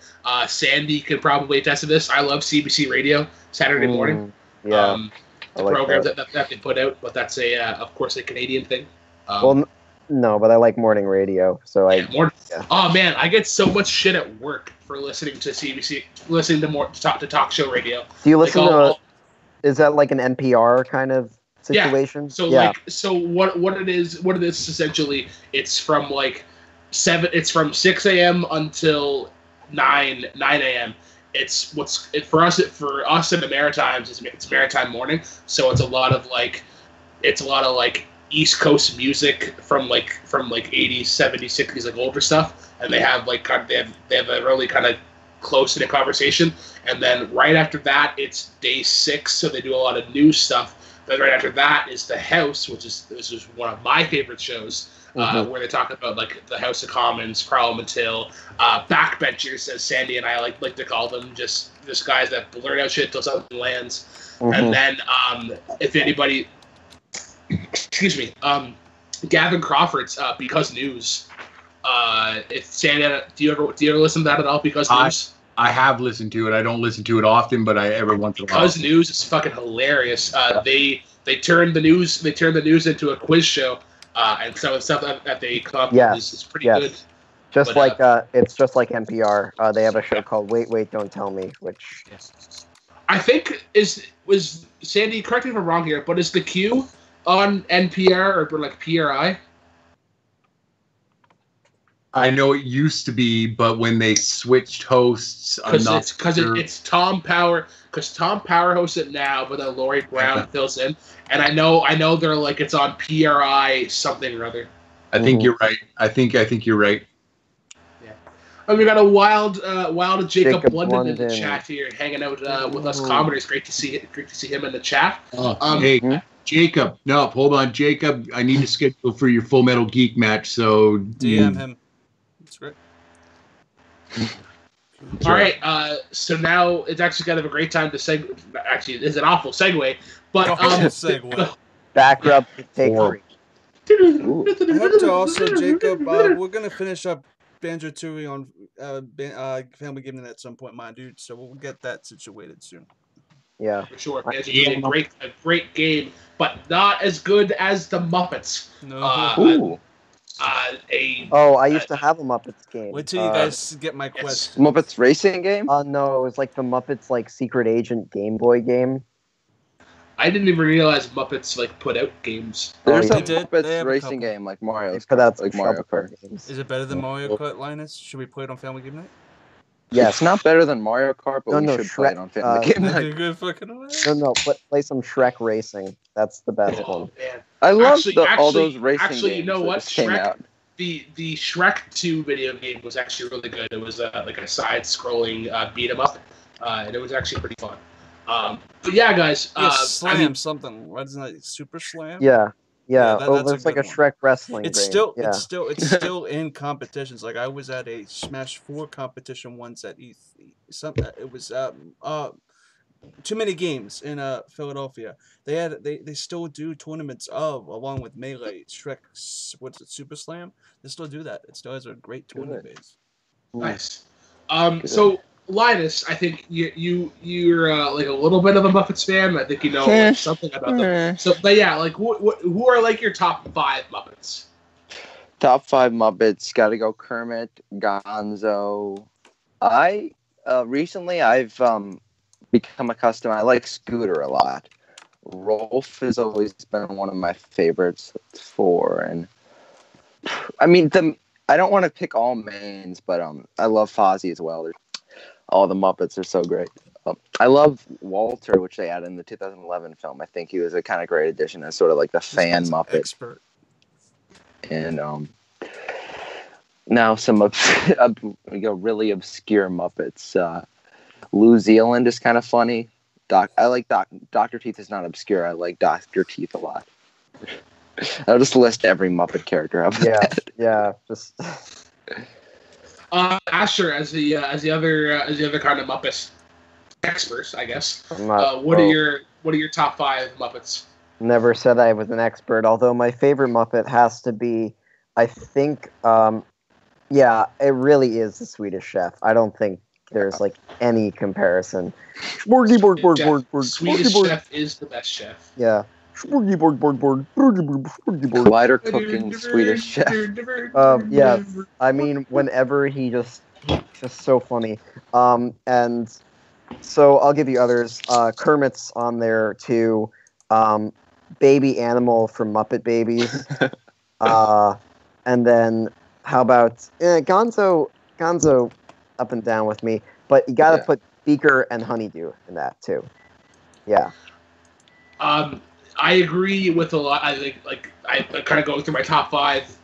Sandy could probably attest to this. I love CBC Radio Saturday morning.
Yeah,
the program that they put out, but that's of course a Canadian thing.
No, but I like morning radio, so
Oh man, I get so much shit at work for listening to CBC, listening to talk show radio.
Do you listen to? Is that like an NPR kind of situation?
Yeah. So what it is essentially, it's from like 6 a.m. until 9 a.m. For us in the Maritimes, it's maritime morning, so it's a lot of like East Coast music from 80s, 70s, 60s, like older stuff, and they have they have a really kind of close knit conversation, and then right after that it's day 6, so they do a lot of new stuff. Then right after that is The House, which is one of my favorite shows. where they talk about like the House of Commons, Parliament Hill, backbenchers, as Sandy and I like to call them, just guys that blurt out shit till something lands. And then if anybody, excuse me, Gavin Crawford's Because News. If Sandy, do you ever listen to that at all? Because News.
I have listened to it. I don't listen to it often, but I every once in a while.
Because News is fucking hilarious. They turned the news into a quiz show, and some of the stuff that they come up with is pretty good.
Just it's just like NPR. They have a show called Wait, Don't Tell Me, which
I think was Sandy. Correct me if I'm wrong here, but is the Q on NPR or like PRI?
I know it used to be, but when they swithed hosts,
it's Tom Power, because Tom Power hosts it now, but then Laurie Brown fills in, and I know they're like it's on PRI something or other.
I think you're right. I think you're right.
Yeah. And we got a wild Jacob London in the chat here, hanging out with us commoners. Great to see him in the chat.
Hey, Jacob. No, hold on, Jacob. I need to schedule for your Full Metal Geek match. So
DM him. That's great.
All right. So now it's actually kind of a great time to segue. Actually, it's an awful segue, but
segue.
Back rub take 3.
I have to also, Jacob. We're gonna finish up Banjo Tooie on Family Gaming at some point, my dude. So we'll get that situated soon.
Yeah,
for sure. Banjo Tooie, a great game, but not as good as the Muppets.
No.
I used to have a Muppets game.
Wait till you guys get my quest.
Muppets racing game?
No, it was like the Muppets like Secret Agent Game Boy game.
I didn't even realize Muppets like put out games.
There's a Muppets racing game like Mario.
Put out
like Mario Kart
games.
Is it better than Mario Kart, Linus? Should we play it on Family Game Night?
Yes.
It's not better than Mario Kart, but we should play it on Family Game Night.
Good fucking way.
No, play some Shrek Racing. That's the best one.
Man.
I love all those racing games.
You know what?
Came out.
The Shrek 2 video game was actually really good. It was like a side-scrolling beat 'em up, and it was actually pretty fun. But yeah, guys.
Slam something. What is that? Super Slam?
Yeah. It's like a Shrek wrestling game.
It's still in competitions. Like I was at a Smash 4 competition once at it was Too Many Games in Philadelphia. They still do tournaments along with Melee, Shrek, Super Slam. They still do that. It still has a great tournament base.
Nice. So Linus, I think you're like a little bit of a Muppets fan. I think you know like, something about them. So, but yeah, like who are like your top 5 Muppets?
Top 5 Muppets. Got to go Kermit, Gonzo. Recently I've become accustomed. I like Scooter a lot. Rolf has always been one of my favorites. And I mean I don't want to pick all mains, but I love Fozzie as well. All the Muppets are so great. I love Walter, which they added in the 2011 film. I think he was a kind of great addition as sort of like the fan Muppet.
Expert.
And now some really obscure Muppets. New Zealand is kind of funny. I like Dr. Teeth is not obscure. I like Dr. Teeth a lot. I'll just list every Muppet character up.
Yeah. Just.
Asher, as the other kind of Muppet experts, I guess. What are your top 5 Muppets?
Never said I was an expert. Although my favorite Muppet has to be, I think, it really is the Swedish Chef. I don't think there's like any comparison.
Swedish Chef is the best chef.
Yeah.
Collider cooking Swedish Chef.
Yeah, I mean, whenever he just so funny. And so I'll give you others. Kermit's on there too. Baby Animal from Muppet Babies. And then how about Gonzo up and down with me, but you got to put Beaker and Honeydew in that too. Yeah.
I agree with a lot. I think, like, I kind of going through my top 5.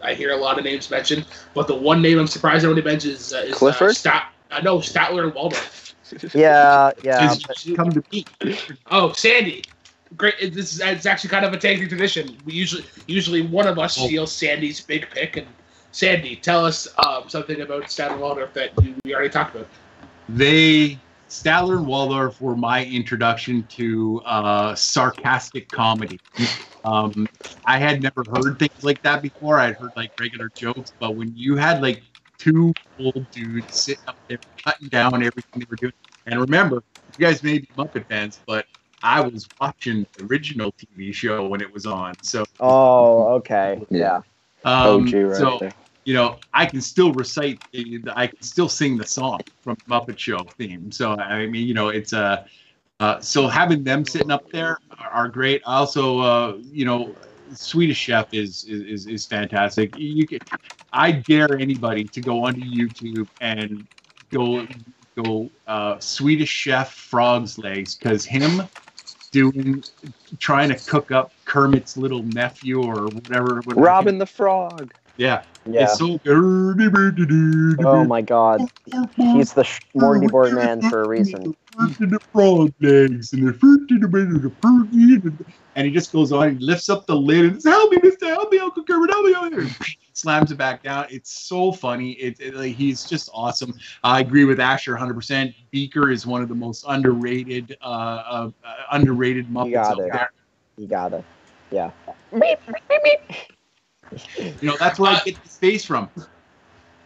I hear a lot of names mentioned, but the one name I'm surprised nobody mentions is
Clifford.
Statler and Waldorf.
Yeah.
Come to me.
Oh, Sandy. great. It's actually kind of a taking tradition. We usually one of us steals Sandy's big pick. And Sandy, tell us something about Statler and Waldorf that we already talked about.
Statler and Waldorf were my introduction to sarcastic comedy. I had never heard things like that before. I'd heard like regular jokes, but when you had like two old dudes sitting up there cutting down everything they were doing, and remember, you guys may be Muppet fans, but I was watching the original TV show when it was on. So.
Oh, okay, yeah.
OG right
so,
there.
You know, I can still I can still sing the song from Muppet Show theme. So, I mean, you know, it's so having them sitting up there are great. Also, you know, Swedish Chef is fantastic. I dare anybody to go onto YouTube and go Swedish Chef Frog's Legs, because him trying to cook up Kermit's little nephew or whatever.
Robin the Frog.
Yeah.
Yeah.
It's so.
Oh my God, he's the Morty board man for a reason.
The frog legs and he just goes on. He lifts up the lid and says, "Help me, Mister! Help me, Uncle Kermit! Help me!" Slams it back down. It's so funny. He's just awesome. I agree with Asher 100%. Beaker is one of the most underrated Muppets out there.
You got it. Yeah.
You know, that's where I get this face from.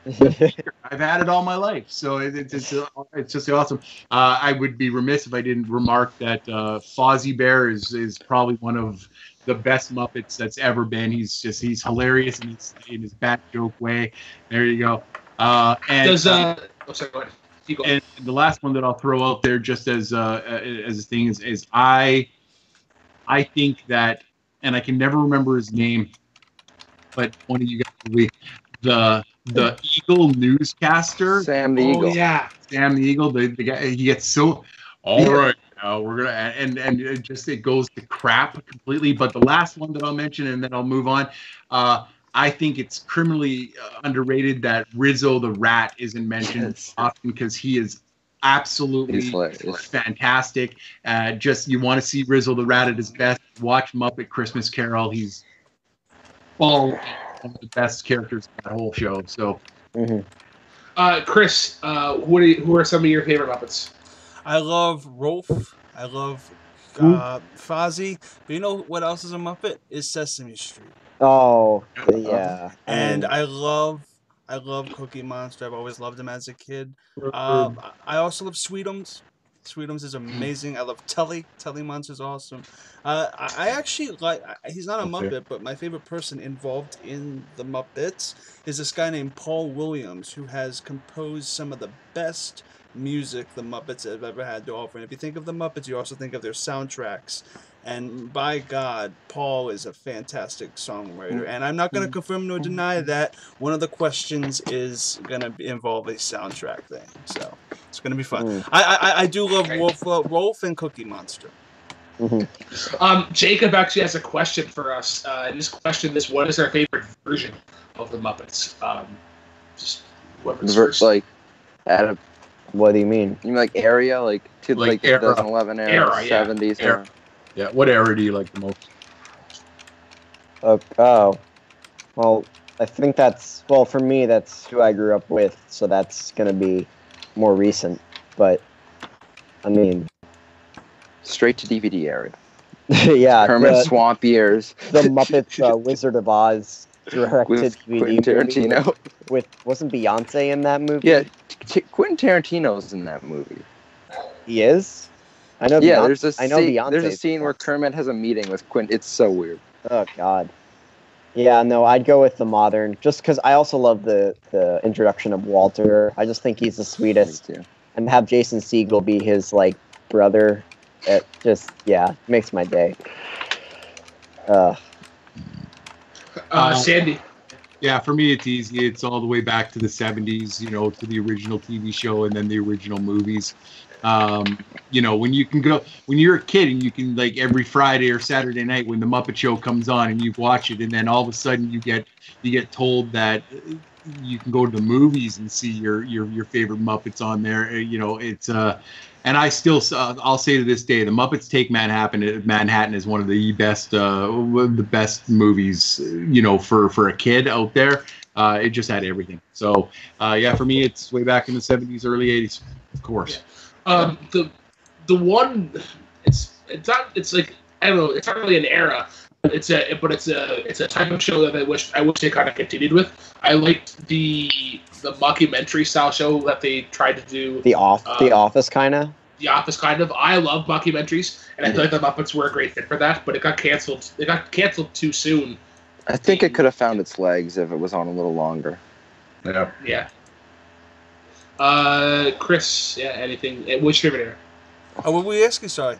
I've had it all my life, so it's just awesome. I would be remiss if I didn't remark that Fozzie Bear is probably one of the best Muppets that's ever been. He's hilarious in his bad joke way. There you go. And
sorry, go ahead. Keep going.
And the last one that I'll throw out there, just as a thing, is I think that, and I can never remember his name, but one of you guys will be the Eagle newscaster.
Sam the Eagle.
Oh, yeah.
Sam the Eagle. The guy, he gets so, all right, now we're going to, and it goes to crap completely. But the last one that I'll mention, and then I'll move on. I think it's criminally underrated that Rizzo the Rat isn't mentioned often, because he is absolutely fantastic. You want to see Rizzo the Rat at his best, watch Muppet Christmas Carol. He's one of the best characters in that whole show. So,
Chris, who are some of your favorite Muppets?
I love Rolf. I love Fozzie. But you know what else is a Muppet? Is Sesame Street.
Oh, yeah.
And I love Cookie Monster. I've always loved him as a kid. I also love Sweetums. Sweetums is amazing. I love Telly. Telly Monster's awesome. I actually like. He's not a Muppet, but my favorite person involved in the Muppets is this guy named Paul Williams, who has composed some of the best music the Muppets have ever had to offer. And if you think of the Muppets, you also think of their soundtracks. And by God, Paul is a fantastic songwriter. And I'm not going to confirm nor deny that one of the questions is going to involve a soundtrack thing. So it's going to be fun. I do love Rolf and Cookie Monster.
Jacob actually has a question for us. This question is, what is our favorite version of the Muppets? Just whoever's first.
Like,
what do you mean?
You mean like area, like to like the 2011 era, 70s era?
Yeah, what era do you like the most?
Oh, well, I think for me, that's who I grew up with, so that's going to be more recent, but, I mean...
Straight to DVD area.
Yeah.
Kermit Swamp Years.
The Muppets Wizard of Oz directed DVD
Tarantino.
Wasn't Beyonce in that movie?
Yeah, Quentin Tarantino's in that movie.
He is? I know.
Yeah,
Beyonce.
There's a scene where Kermit has a meeting with Quentin. It's so weird.
Oh God. Yeah, no, I'd go with the modern, just because I also love the introduction of Walter. I just think he's the sweetest, and have Jason Segel be his like brother. It just makes my day.
Sandy.
Yeah, for me it's easy. It's all the way back to the 70s, you know, to the original TV show and then the original movies. You know, when you're a kid and you can, like, every Friday or Saturday night when the Muppet Show comes on and you watch it, and then all of a sudden you get told that you can go to the movies and see your favorite Muppets on there. It's and I still I'll say to this day, the Muppets Take Manhattan is one of the best movies for a kid out there. It just had everything. So for me, it's way back in the 70s, early 80s, of course.
Yeah. The one it's like, I don't know, it's not really an era. It's a type of show that I wish they kind of continued with. I liked the mockumentary style show that they tried to do.
The Office kind of.
The Office kind of. I love mockumentaries, and I feel like the Muppets were a great fit for that. But it got canceled. It got canceled too soon.
I think it could have found its legs if it was on a little longer.
Yeah.
Yeah. Chris, anything? What's your favorite era?
Oh, what were we asking? Sorry.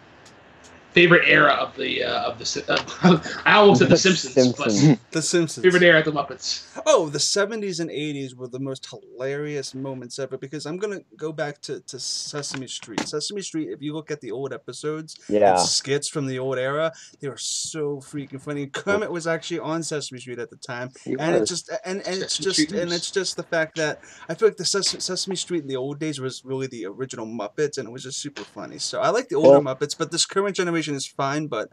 Favorite era of the I almost said The Simpsons. But
The Simpsons.
favorite era of the Muppets.
Oh, the 70s and 80s were the most hilarious moments ever, because I'm going to go back to Sesame Street. Sesame Street, if you look at the old episodes and skits from the old era, they were so freaking funny. Kermit was actually on Sesame Street at the time, and it's just the fact that I feel like the Sesame Street in the old days was really the original Muppets, and it was just super funny. So I like the older Muppets, but this current generation is fine. But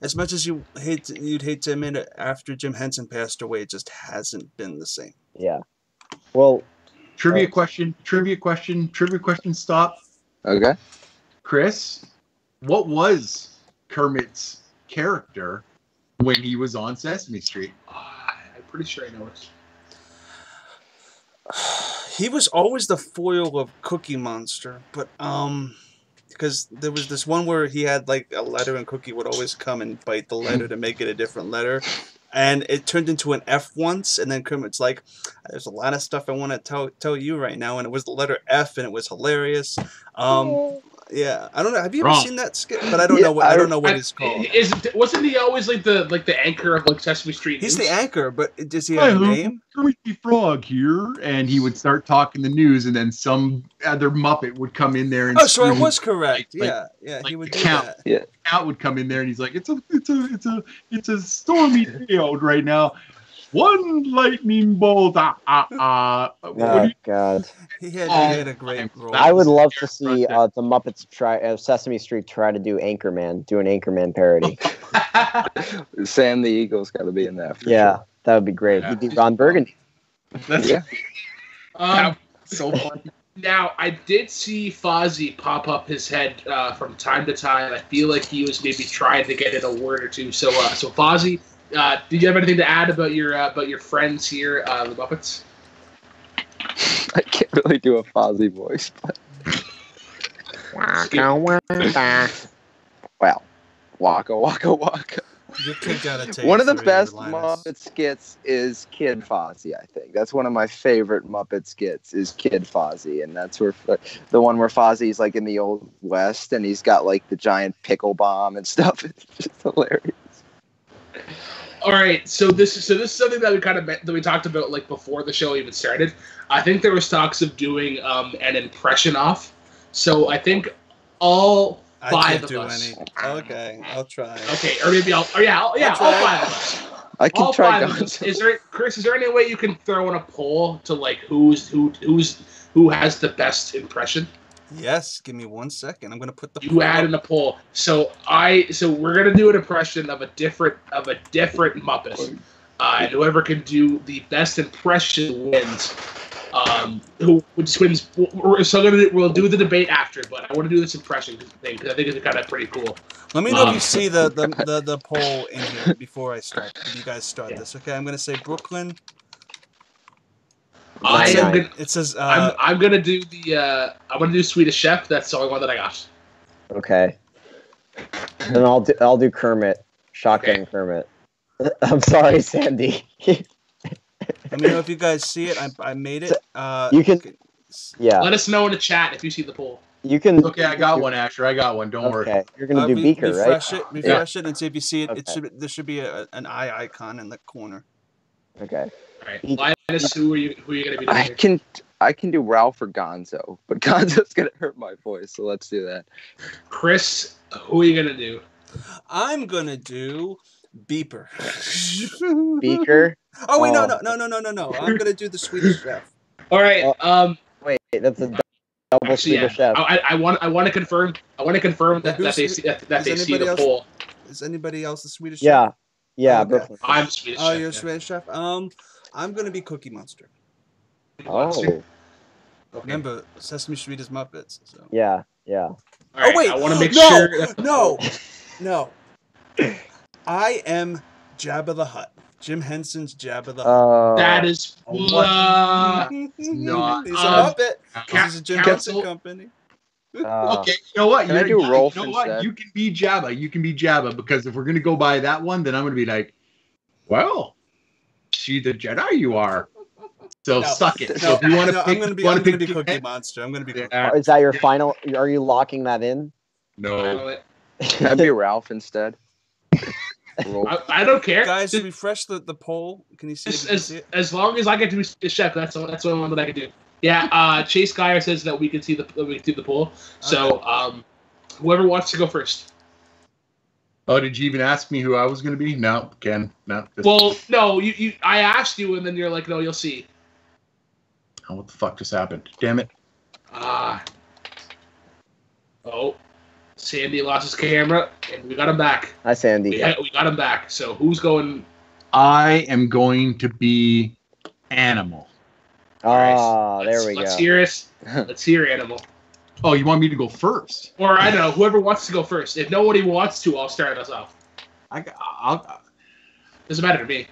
as much as you'd hate to admit it, after Jim Henson passed away, it just hasn't been the same.
Yeah. Well,
Trivia question. Stop.
Okay.
Chris, what was Kermit's character when he was on Sesame Street?
I'm pretty sure I know it.
He was always the foil of Cookie Monster, but because there was this one where he had like a letter, and Cookie would always come and bite the letter to make it a different letter, and it turned into an F once, and then Kermit's like, "There's a lot of stuff I want to tell you right now," and it was the letter F, and it was hilarious. Yeah, I don't know. Have you ever seen that skit? But I don't know what it's called.
Wasn't he always like the anchor of like Sesame Street?
He's the anchor, but does he have a name?
Kermit the Frog here, and he would start talking the news, and then some other Muppet would come in there and.
Oh, so I was correct. He would do that.
Yeah, Count would come in there, and he's like, "It's a stormy day out right now. One lightning bolt."
Oh God!
He had a great role.
I would love to see the Muppets try Sesame Street try to do an Anchorman parody.
Sam the Eagle's got to be in that.
Sure. That would be great. He'd be Ron Burgundy.
So funny.
Now, I did see Fozzie pop up his head from time to time. I feel like he was maybe trying to get in a word or two. So Fozzie, do you have anything to add about your friends here, the Muppets?
I can't really do a Fozzie voice, but wow, waka waka waka.
Your kid got a taste.
One of the best
Linus.
Muppet skits is Kid Fozzie. I think that's one of my favorite Muppet skits is Kid Fozzie, and that's where the one where Fozzie's like in the old West and he's got like the giant pickle bomb and stuff. It's just hilarious.
All right, so this is something that we talked about like before the show even started. I think there was talks of doing an impression off. So I think all five of us.
Okay, I'll try.
Okay, or maybe all five of us.
I can try.
Chris? Is there any way you can throw in a poll to like who has the best impression?
Yes, give me 1 second. I'm gonna put the.
You add in a poll. So we're gonna do an impression of a different Muppet, and whoever can do the best impression wins. Who wins? We'll do the debate after, but I want to do this impression thing because I think it's kind of pretty cool.
Let me know if you see the poll in here before I start. If you guys start this, okay? I'm gonna say Brooklyn. It says.
I'm gonna do I'm gonna do Swedish Chef. That's the only one that I got.
Okay. Then I'll do Kermit. Shotgun Kermit. I'm sorry, Sandy.
Let me know if you guys see it. I made it.
You can. Yeah.
Let us know in the chat if you see the poll.
You can.
Okay, I got one, Asher. I got one. Don't worry.
You're gonna do Beaker,
refresh
right?
Refresh it and see if you see it.
Okay.
There should be an eye icon in the corner.
Okay.
All right, Linus, who are you gonna be doing?
I can do Ralph or Gonzo, but Gonzo's gonna hurt my voice, so let's do that.
Chris, who are you gonna do?
I'm gonna do Beeper.
Beaker.
Oh wait,
Oh.
no. I'm gonna do the Swedish Chef.
All right.
Wait, that's a double Swedish Chef.
I want to confirm. I want to confirm that they see the poll.
Is anybody else the Swedish
Yeah.
Chef?
Yeah,
Okay.
Brooklyn.
I'm Swedish.
Oh,
Chef,
you're
yeah.
Swedish Chef. I'm gonna be Cookie Monster.
Oh.
Okay.
Remember, Sesame Street is Muppets. So.
Yeah.
All right,
wait.
I want to make
No,
sure. That
no. I am Jabba the Hutt. Jim Henson's Jabba the Hutt.
that is
not.
He's a Muppet. He's a Jim Henson company.
Okay, you know what?
Can I do Rolf
you know what?
instead?
You can be Jabba. You can be Jabba, because if we're gonna go by that one, then I'm gonna be like, well, see the Jedi you are. So suck it. So if you want to,
I'm gonna be Cookie Monster. I'm gonna be.
Is that your final? Are you locking that in?
No.
Can I be Ralph instead?
I don't care.
Guys, refresh the poll. Can you see it?
As long as I get to be the chef, that's the only one that I can do. Yeah, Chase Geyer says that we can see the poll. So whoever wants to go first.
Oh, did you even ask me who I was going to be? No, Ken. No.
Well, no, you. I asked you, and then you're like, no, you'll see.
Oh, what the fuck just happened? Damn it.
Oh, Sandy lost his camera, and we got him back.
Hi, Sandy.
We got him back. So who's going?
I am going to be Animal.
There we go.
Let's hear it. Let's hear Animal.
Oh, you want me to go first?
Or I don't know, whoever wants to go first. If nobody wants to, I'll start us off.
I'll
Doesn't matter to me.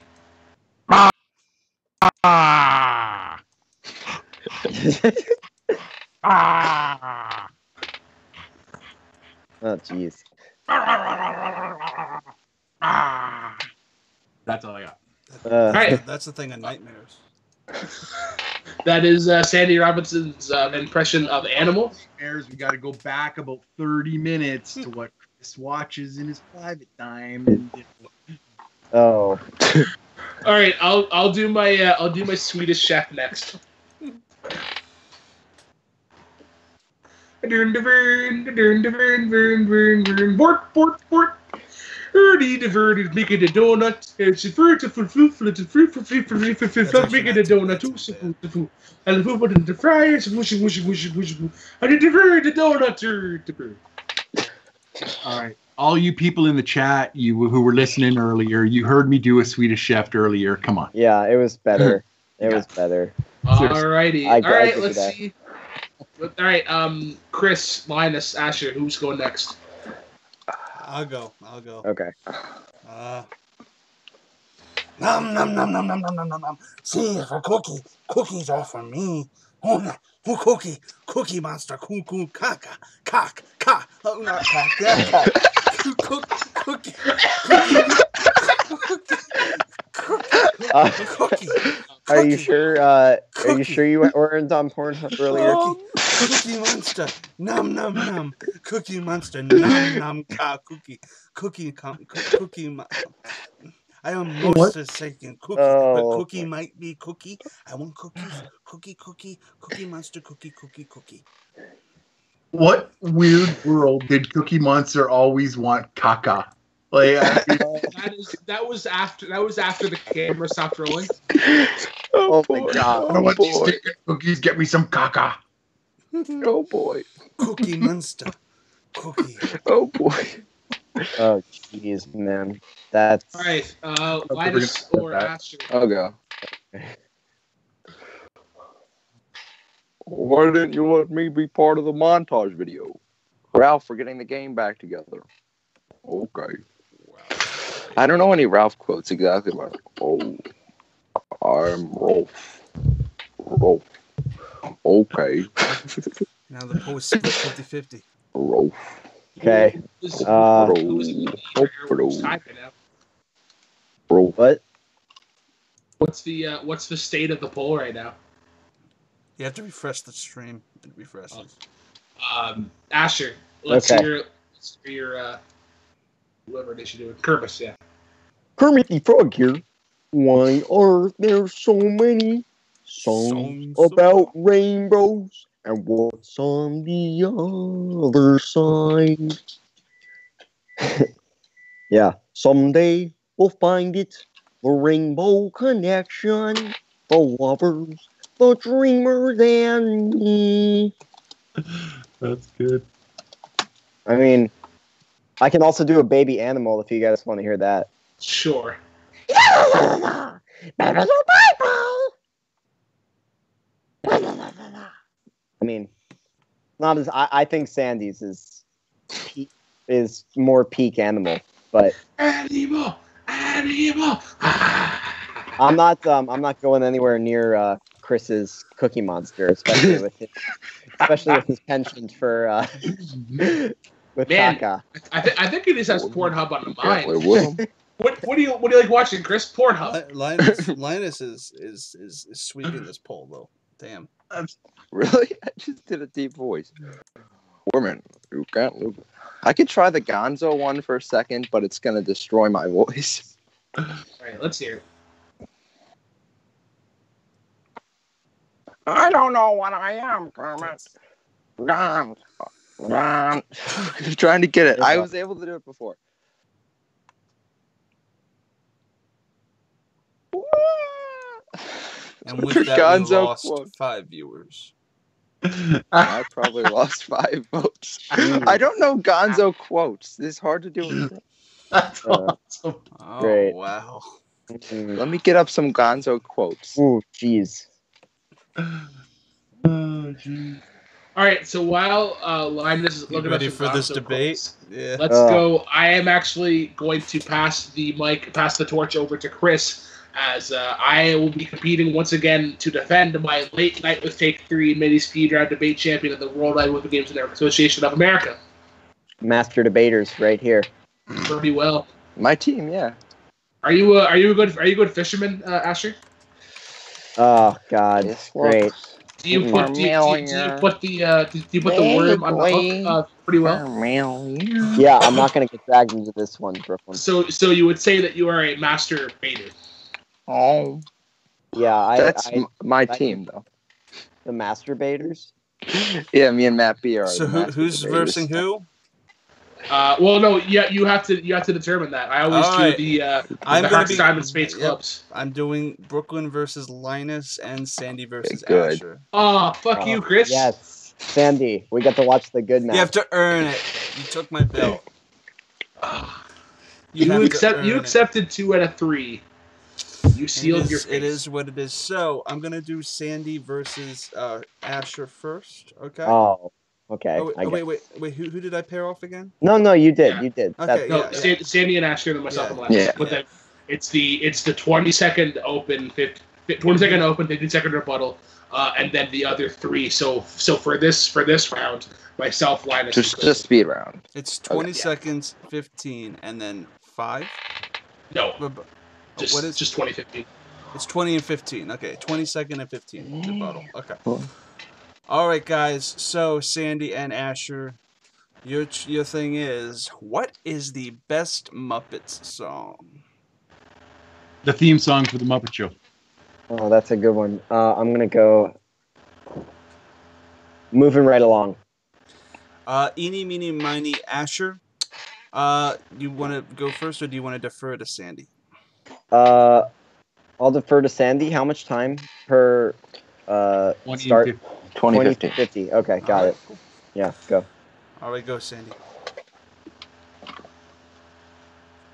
Oh, jeez.
That's all I got.
All right.
That's the thing of nightmares.
That is Sandy Robinson's impression of Animal.
We got to go back about 30 minutes to what Chris watches in his private time.
Oh.
All right, I'll do my Swedish Chef next. Bort. Ernie diverted making a donut. It's a fruit of making a donut. And the put in the fryers. And it diverted the donut.
All right. All you people in the chat, who were listening earlier, you heard me do a Swedish Chef earlier. Come on.
Yeah, it was better. It was better.
Alrighty.
I
All right,
give
let's
that.
see. All right, Chris, Linus, Asher, who's going next?
I'll go.
Okay.
Nom. See, for cookies are for me. Cookie monster, cuckoo, cock. Oh, not cock. Yeah. Cookie.
Are you sure? Are you sure you weren't on Pornhub earlier?
Cookie monster, nom. Cookie monster, nom. Cookie. I am most forsaken. Cookie, but cookie might be cookie. I want cookies. Cookie monster, cookie.
What weird world did Cookie Monster always want caca? Like,
that was after the camera stopped rolling.
Oh my god!
I don't want these stinking cookies. Get me some caca.
Oh boy.
Cookie monster. Cookie.
Oh boy.
Oh jeez, man. That's
All right, Linus or Asher.
I'll go. Why didn't you let me be part of the montage video? Ralph, we're getting the game back together. Okay. I don't know any Ralph quotes exactly, but I'm Rolf. Okay.
Now the post split 50-50.
Rolf.
okay. What?
What's the state of the poll right now?
You have to refresh the stream. It refreshes.
Asher, let's
Okay.
hear your whoever it is you're doing. Kermit, yeah.
Kermit the Frog here. Why are there so many songs about rainbows? And what's on the other side? Yeah, someday will find it. The Rainbow Connection. The lovers, the dreamers, and me.
That's good.
I mean, I can also do a baby animal if you guys want to hear that.
Sure.
I mean, not as I think Sandy's is more peak animal, but
Animal.
I'm not going anywhere near Chris's Cookie Monster, especially with his penchant for with
Man,
Taka.
I think he just has Pornhub on the mind.
With
What do you like watching, Chris? Pornhub.
Linus is sweeping this poll though. Damn.
Really? I just did a deep voice. Woman, you can't lose. I could try the Gonzo one for a second, but it's gonna destroy my voice.
All right, let's hear it.
I don't know what I am, Kermit. I'm trying to get it. I was able to do it before.
And with that, we
Gonzo
lost
quote.
5 viewers.
I probably lost 5 votes. I don't know Gonzo quotes. This is hard to do.
That's awesome.
Oh,
Great.
wow.
Let me get up some Gonzo quotes.
Ooh, jeez.
Oh, geez.
All right, so while Linus is
You
looking
ready
up some
for this
Gonzo
debate?
quotes,
Yeah.
let's go. I am actually going to pass the torch over to Chris, as I will be competing once again to defend my late night with Take 3 mini speed round debate champion of the World Wide Olympic Games and Association of America.
Master debaters right here.
Pretty well.
My team, yeah.
Are you a good fisherman, Asher?
Oh God,
Yes,
great.
Do you put the worm on the hook pretty well?
Yeah, I'm not gonna get dragged into this one, Brooklyn.
So you would say that you are a master baiter.
Oh,
Yeah,
that's my team, though.
the masturbators.
Yeah, me and Matt B are.
So
the
who's
masturbators.
versing who?
Well, no, yeah, you have to determine that. I always
All
do
right.
the
I'm
the
gonna
Hard
be-
Time and Space
Yep.
clubs.
I'm doing Brooklyn versus Linus and Sandy versus
Good.
Asher.
Oh, fuck you, Chris.
Yes, Sandy, we get to watch the good match.
You have to earn it. You took my belt.
You
have to earn it.
accepted 2 out of 3. You sealed your face.
It is what it is. So I'm gonna do Sandy versus Asher first. Okay.
Oh, okay.
Oh,
I guess.
wait. Who did I pair off again?
No, you did.
Yeah.
You did.
Okay,
No,
yeah.
Sandy and Asher and myself and
Yeah.
Linus.
Yeah.
But then it's the 20-second open, 20-second open, 15-second rebuttal, and then the other 3. So for this round, myself, Linus, and
Just
Chris.
speed round.
It's 20
Okay.
seconds, 15, and then 5.
No,
What is
just 2015.
It's 20 and 15. Okay, 20-second and 15 rebuttal. Okay. All right, guys. So Sandy and Asher, your thing is, what is the best Muppets song?
The theme song for the Muppet Show.
Oh, that's a good one. I'm gonna go. Moving right along.
Eeny, meeny, miny, Asher. You want to go first, or do you want to defer to Sandy?
I'll defer to Sandy. How much time per
20
start?
and 50.
2015.
50. Okay, got
All
it. Yeah, go.
All right, go, Sandy.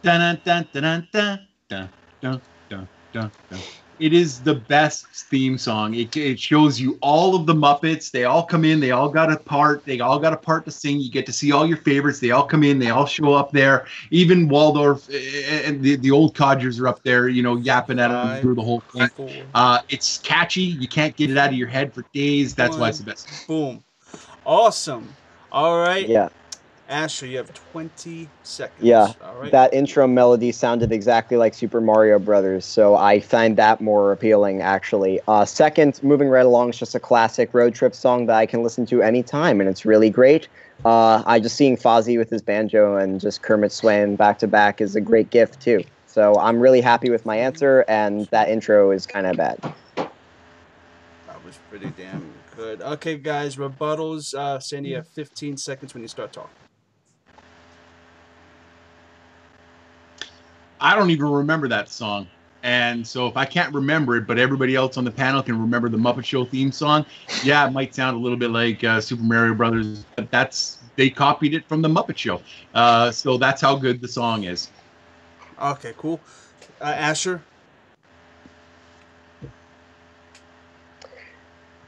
Dun, dun, dun, dun, dun, dun, dun, dun, dun, dun. It is the best theme song. It shows you all of the Muppets. They all come in. They all got a part. They all got a part to sing. You get to see all your favorites. They all come in. They all show up there. Even Waldorf and the old codgers are up there, yapping at them through the whole thing.
4,
It's catchy. You can't get it out of your head for days. That's why it's the best.
Boom. Awesome. All right.
Yeah.
Asher, you have 20 seconds.
Yeah,
All right.
that intro melody sounded exactly like Super Mario Brothers, so I find that more appealing, actually. Second, Moving Right Along is just a classic road trip song that I can listen to anytime, and it's really great. I just seeing Fozzie with his banjo and just Kermit swaying back to back is a great gift, too. So I'm really happy with my answer, and that intro is kind of bad.
That was pretty damn good. Okay, guys, rebuttals. Sandy, you have 15 seconds when you start talking.
I don't even remember that song. And so if I can't remember it, but everybody else on the panel can remember the Muppet Show theme song, yeah, it might sound a little bit like Super Mario Brothers, but they copied it from the Muppet Show. So that's how good the song is.
Okay, cool. Asher?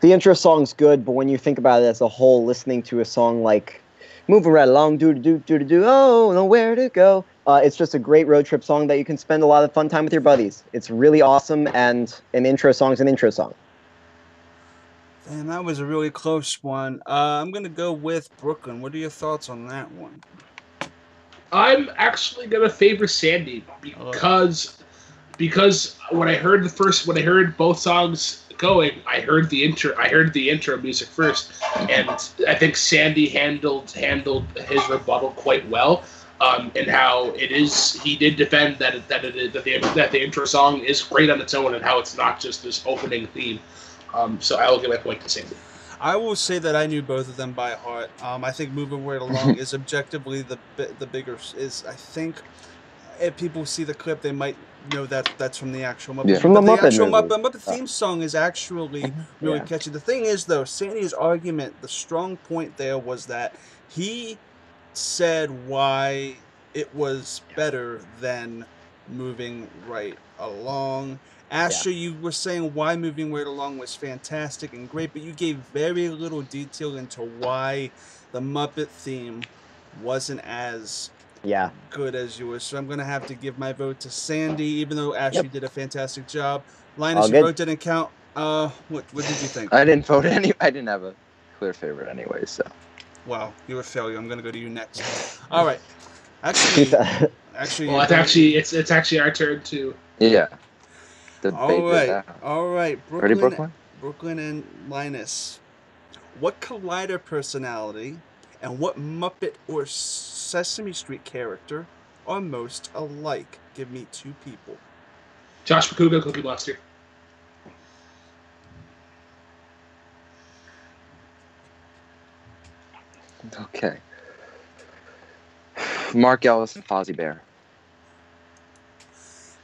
The intro song's good, but when you think about it as a whole, listening to a song like "Moving Right Along," do, oh, nowhere to go. It's just a great road trip song that you can spend a lot of fun time with your buddies. It's really awesome, and an intro song's an intro song.
And that was a really close one. I'm going to go with Brooklyn. What are your thoughts on that one?
I'm actually going to favor Sandy because when I heard both songs going, I heard the intro music first, and I think Sandy handled his rebuttal quite well. And how he did defend that the intro song is great on its own, and how it's not just this opening theme. So I will give my point to Sandy.
I will say that I knew both of them by heart. I think "Moving Right Along" is objectively the bigger. I think if people see the clip, they might know that that's from the actual Muppet.
Yeah. From the
actual
Muppet
theme song is actually really catchy. The thing is, though, Sandy's argument, the strong point there was that he said why it was better than "Moving Right Along." Asher, you were saying why "Moving Right Along" was fantastic and great, but you gave very little detail into why the Muppet theme wasn't as good as yours. So I'm going to have to give my vote to Sandy, even though Asher did a fantastic job. Linus, your vote didn't count. What did you think?
I didn't vote I didn't have a clear favorite anyway, so.
Wow, you're a failure. I'm going to go to you next. All right. Actually,
well, it's actually our turn to.
Yeah.
All right.
Brooklyn?
Brooklyn and Linus. What Collider personality and what Muppet or Sesame Street character are most alike? Give me two people.
Josh Macuga, Cookie Monster.
Okay. Mark Ellis and Fozzie Bear.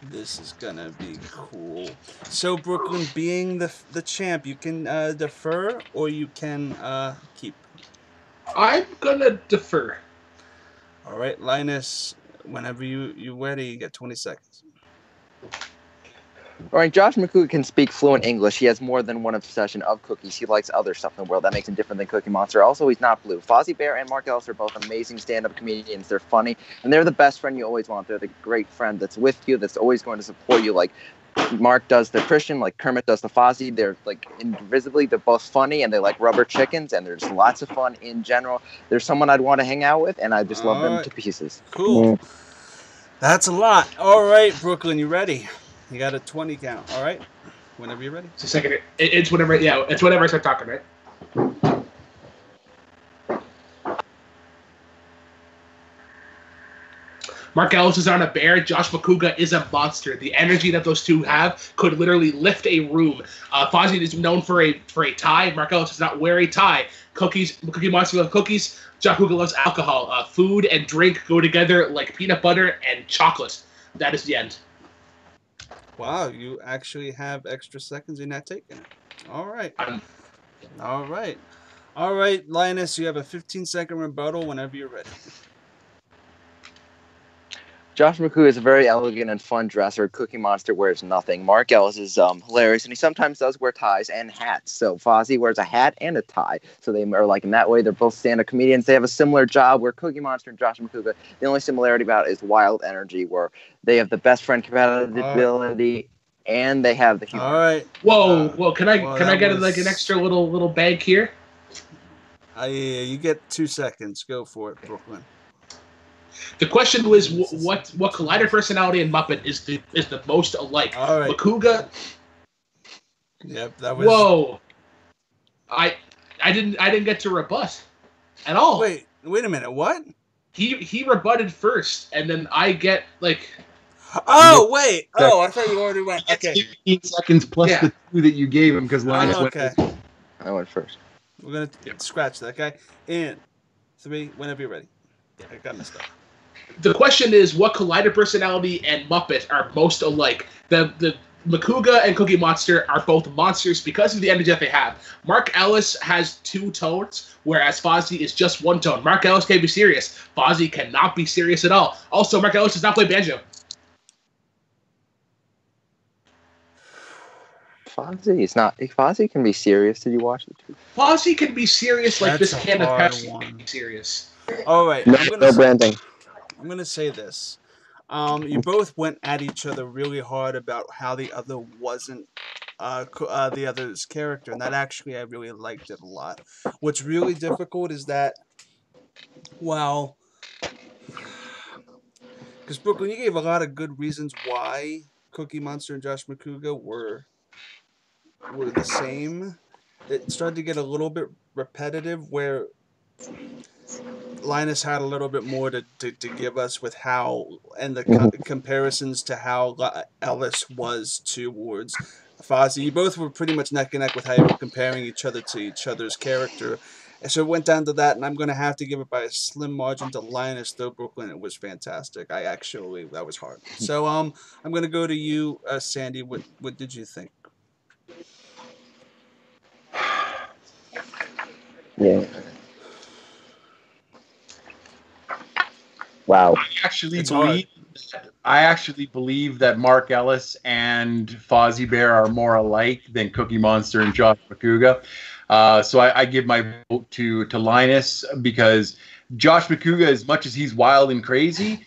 This is gonna be cool. So Brooklyn, being the champ, you can defer or you can keep.
I'm gonna defer.
All right, Linus. Whenever you ready, you get 20 seconds.
All right, Josh McCool can speak fluent English. He has more than one obsession of cookies. He likes other stuff in the world. That makes him different than Cookie Monster. Also, he's not blue. Fozzie Bear and Mark Ellis are both amazing stand-up comedians. They're funny, and they're the best friend you always want. They're the great friend that's with you, that's always going to support you. Like Mark does the Christian, like Kermit does the Fozzie. They're like invisibly, they're both funny, and they're like rubber chickens, and there's lots of fun in general. There's someone I'd want to hang out with, and I just love them to pieces.
Cool. That's a lot. All right, Brooklyn, you ready? You got a 20 count, all right? Whenever you're ready.
It's a second. It's whenever. Yeah, it's whenever I start talking, right? Mark Ellis is on a bear. Josh Macuga is a monster. The energy that those two have could literally lift a room. Fozzie is known for a tie. Mark Ellis does not wear a tie. Cookie Monster loves cookies. Josh Macuga loves alcohol. Food and drink go together like peanut butter and chocolate. That is the end.
Wow, you actually have extra seconds. You're not taking it. All right. All right. All right, Linus, you have a 15-second rebuttal whenever you're ready.
Josh McCoo is a very elegant and fun dresser. Cookie Monster wears nothing. Mark Ellis is hilarious, and he sometimes does wear ties and hats. So Fozzie wears a hat and a tie. So they are like in that way. They're both stand-up comedians. They have a similar job. Where Cookie Monster and Josh McCoo, the only similarity about it is wild energy. Where they have the best friend compatibility, and they have the humor.
All right.
Whoa! Can I get like an extra little bag here?
Yeah, you get 2 seconds. Go for it, Brooklyn.
The question was what Collider personality and Muppet is the most alike?
All right.
Macuga.
Yep, that was.
Whoa! I didn't get to rebut at all.
Wait a minute. What?
He rebutted first, and then I get like.
Oh wait! Oh, I thought you already went. Okay.
15 seconds plus the 2 that you gave him because Linus went.
Okay.
I went first.
We're gonna scratch that guy in 3 whenever you're ready. Yeah, I got messed up.
The question is, what Collider personality and Muppet are most alike? The Makuga and Cookie Monster are both monsters because of the energy that they have. Mark Ellis has 2 tones, whereas Fozzie is just 1 tone. Mark Ellis can be serious. Fozzie cannot be serious at all. Also, Mark Ellis does not play banjo.
Fozzie can be serious. Did you watch it too?
Fozzie can be serious like
That's
this
a
can of
hard
Pepsi
one.
can be serious.
All right.
No branding.
I'm gonna say this. You both went at each other really hard about how the other wasn't the other's character, and that actually I really liked it a lot. What's really difficult is that, well, because Brooklyn, you gave a lot of good reasons why Cookie Monster and Josh Makuga were the same. It started to get a little bit repetitive, where Linus had a little bit more to give us with how, and the comparisons to how Ellis was towards Fozzie. You both were pretty much neck and neck with how you were comparing each other to each other's character. And so it went down to that, and I'm going to have to give it by a slim margin to Linus, though Brooklyn, it was fantastic. That was hard. So I'm going to go to you, Sandy. What did you think?
Yeah. Wow.
I actually believe that Mark Ellis and Fozzie Bear are more alike than Cookie Monster and Josh Makuga. So I give my vote to Linus, because Josh Makuga, as much as he's wild and crazy,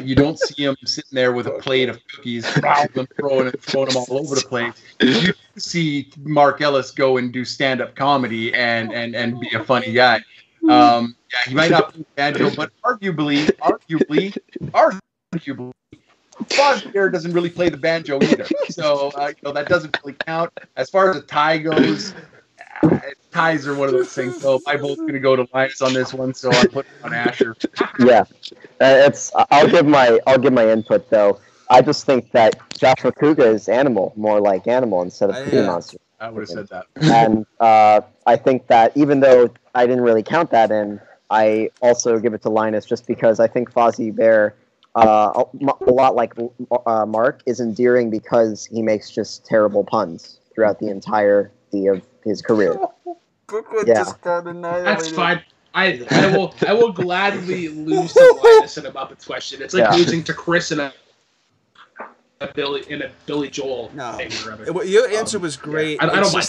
you don't see him sitting there with a plate of cookies, throwing them all over the place. You see Mark Ellis go and do stand-up comedy and be a funny guy. Yeah, he might not play banjo, but arguably, Fozzie Bear doesn't really play the banjo either. So that doesn't really count. As far as a tie goes, ties are one of those things. So my vote's going to go to Linus on this one. So I'm putting on Asher.
Yeah, I'll give my input though. I just think that Josh Makuga is more like animal instead of Cookie Monster.
I would have said that.
And I think that even though I didn't really count that in, I also give it to Linus just because I think Fozzie Bear, a lot like Mark, is endearing because he makes just terrible puns throughout the entirety of his career.
Yeah.
That's fine. I will gladly lose to Linus in a Muppets question. It's like losing to Chris in a Billy Joel thing or other.
Your answer was great.
I don't mind.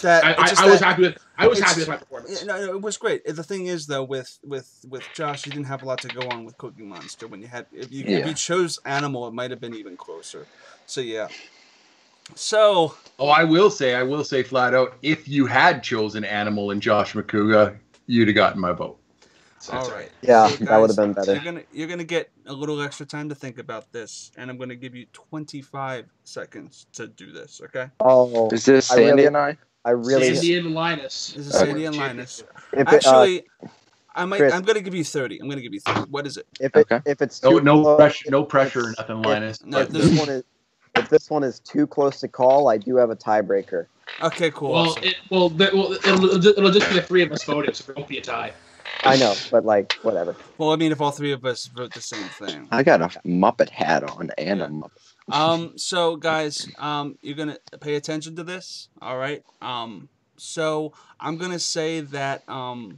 I was happy with my performance.
No, it was great. The thing is, though, with Josh, you didn't have a lot to go on with Cookie Monster. When if you chose Animal, it might have been even closer. So yeah. So.
Oh, I will say flat out, if you had chosen Animal and Josh Makuga, you'd have gotten my vote.
All right.
Yeah,
so guys,
that would have been better.
You're gonna get a little extra time to think about this, and I'm gonna give you 25 seconds to do this. Okay?
Oh,
is this Sandy and I?
Sandy and Linus.
This is Sandy and Linus.
Actually,
I'm gonna give you 30. I'm gonna give you 30. What is it?
If it's too
no pressure or nothing, Linus.
If this one is too close to call, I do have a tiebreaker.
Okay, cool.
Well, it'll just be the 3 of us voting, so it won't be a tie.
I know, but whatever.
Well, I mean, if all 3 of us vote the same thing.
I got a Muppet hat on and a Muppet.
So guys, you're gonna pay attention to this, all right? So I'm gonna say that, you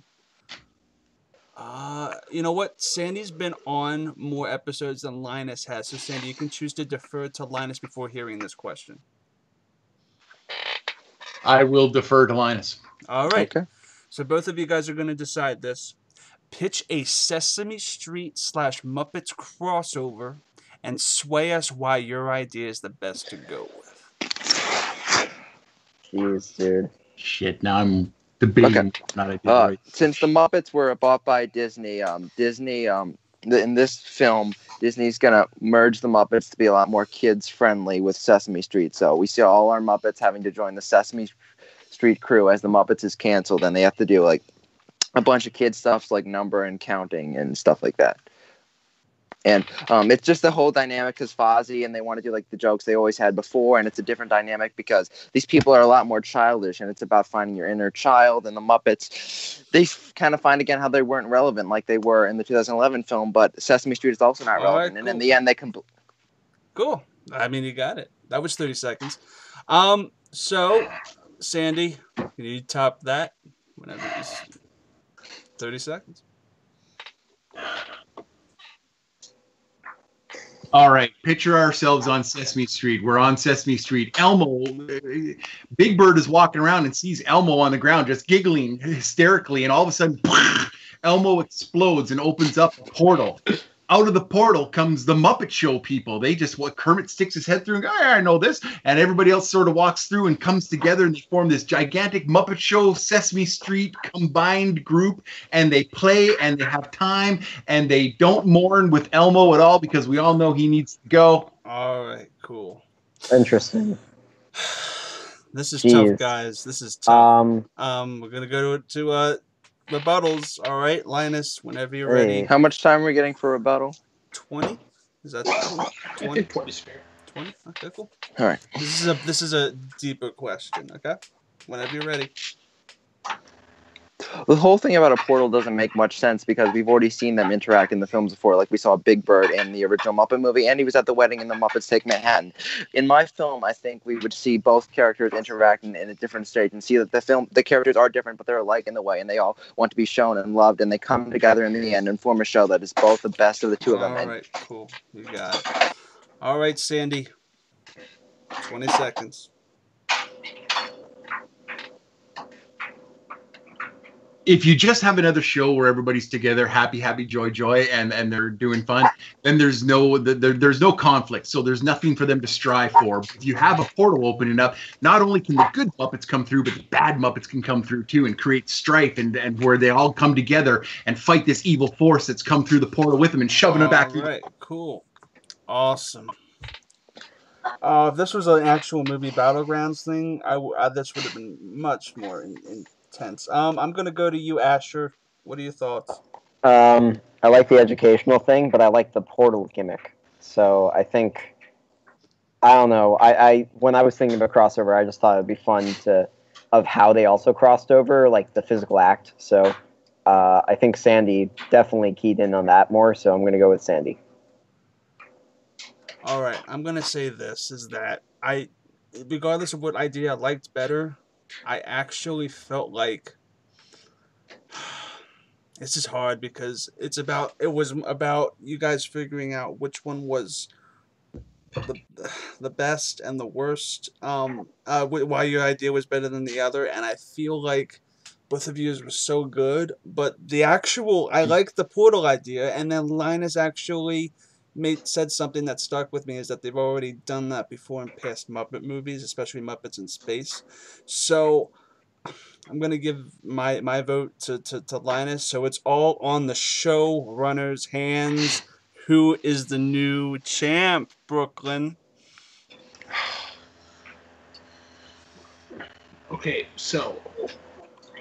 know what? Sandy's been on more episodes than Linus has. So Sandy, you can choose to defer to Linus before hearing this question.
I will defer to Linus.
All right.
Okay.
So both of you guys are going to decide this. Pitch a Sesame Street / Muppets crossover and sway us why your idea is the best to go with.
Jeez, dude.
Shit, now I'm debating.
Okay. Since the Muppets were bought by Disney, in this film, Disney's going to merge the Muppets to be a lot more kids-friendly with Sesame Street. So we see all our Muppets having to join the Sesame Street crew as the Muppets is canceled, and they have to do like a bunch of kid stuff like number and counting and stuff like that. And it's just the whole dynamic because Fozzie and they want to do like the jokes they always had before, and it's a different dynamic because these people are a lot more childish, and it's about finding your inner child. And the Muppets, they kind of find again how they weren't relevant like they were in the 2011 film, but Sesame Street is also not relevant.
Right,
cool. And in the end, they
Cool. I mean, you got it. That was 30 seconds. So, Sandy, can you top that? Whenever it's 30 seconds.
All right, picture ourselves on Sesame Street. We're on Sesame Street. Elmo, Big Bird is walking around and sees Elmo on the ground just giggling hysterically, and all of a sudden, Elmo explodes and opens up a portal. Out of the portal comes the Muppet Show people. They just, Kermit sticks his head through and goes, I know this. And everybody else sort of walks through and comes together, and they form this gigantic Muppet Show, Sesame Street combined group. And they play and they have time, and they don't mourn with Elmo at all because we all know he needs to go.
All right, cool.
Interesting.
This is tough, guys. This is tough. We're going to go to rebuttals. All right, Linus, whenever you're ready.
How much time are we getting for rebuttal?
20? Is that 20?
I think 20 is fair.
20? Okay, cool.
All right.
This is a deeper question, okay? Whenever you're ready.
The whole thing about a portal doesn't make much sense because we've already seen them interact in the films before. Like we saw Big Bird in the original Muppet movie, and he was at the wedding in the Muppets Take Manhattan. In my film, I think we would see both characters interacting in a different stage and see that the characters are different, but they're alike in the way, and they all want to be shown and loved, and they come together in the end and form a show that is both the best of the two of them.
All right, cool. You got it. All right, Sandy. 20 seconds.
If you just have another show where everybody's together, happy, joy, joy, and they're doing fun, then there's no conflict. So there's nothing for them to strive for. If you have a portal opening up, not only can the good Muppets come through, but the bad Muppets can come through too and create strife and where they all come together and fight this evil force that's come through the portal with them and shoving them back through.
All right, cool. Awesome. If this was an actual movie Battlegrounds thing, this would have been much more intense. I'm gonna go to you, Asher. What are your thoughts?
I like the educational thing, but I like the portal gimmick. So I think, I don't know. I when I was thinking of a crossover, I just thought it'd be fun of how they also crossed over, like the physical act. So I think Sandy definitely keyed in on that more. So I'm gonna go with Sandy.
All right, I'm gonna say this is that regardless of what idea I liked better, I actually felt like this is hard because it was about you guys figuring out which one was the best and the worst. Why your idea was better than the other, and I feel like both of yours were so good. But I like the portal idea, and then Linus actually said something that stuck with me is that they've already done that before in past Muppet movies, especially Muppets in Space. So I'm going to give my vote to Linus. So it's all on the showrunner's hands. Who is the new champ, Brooklyn?
Okay, so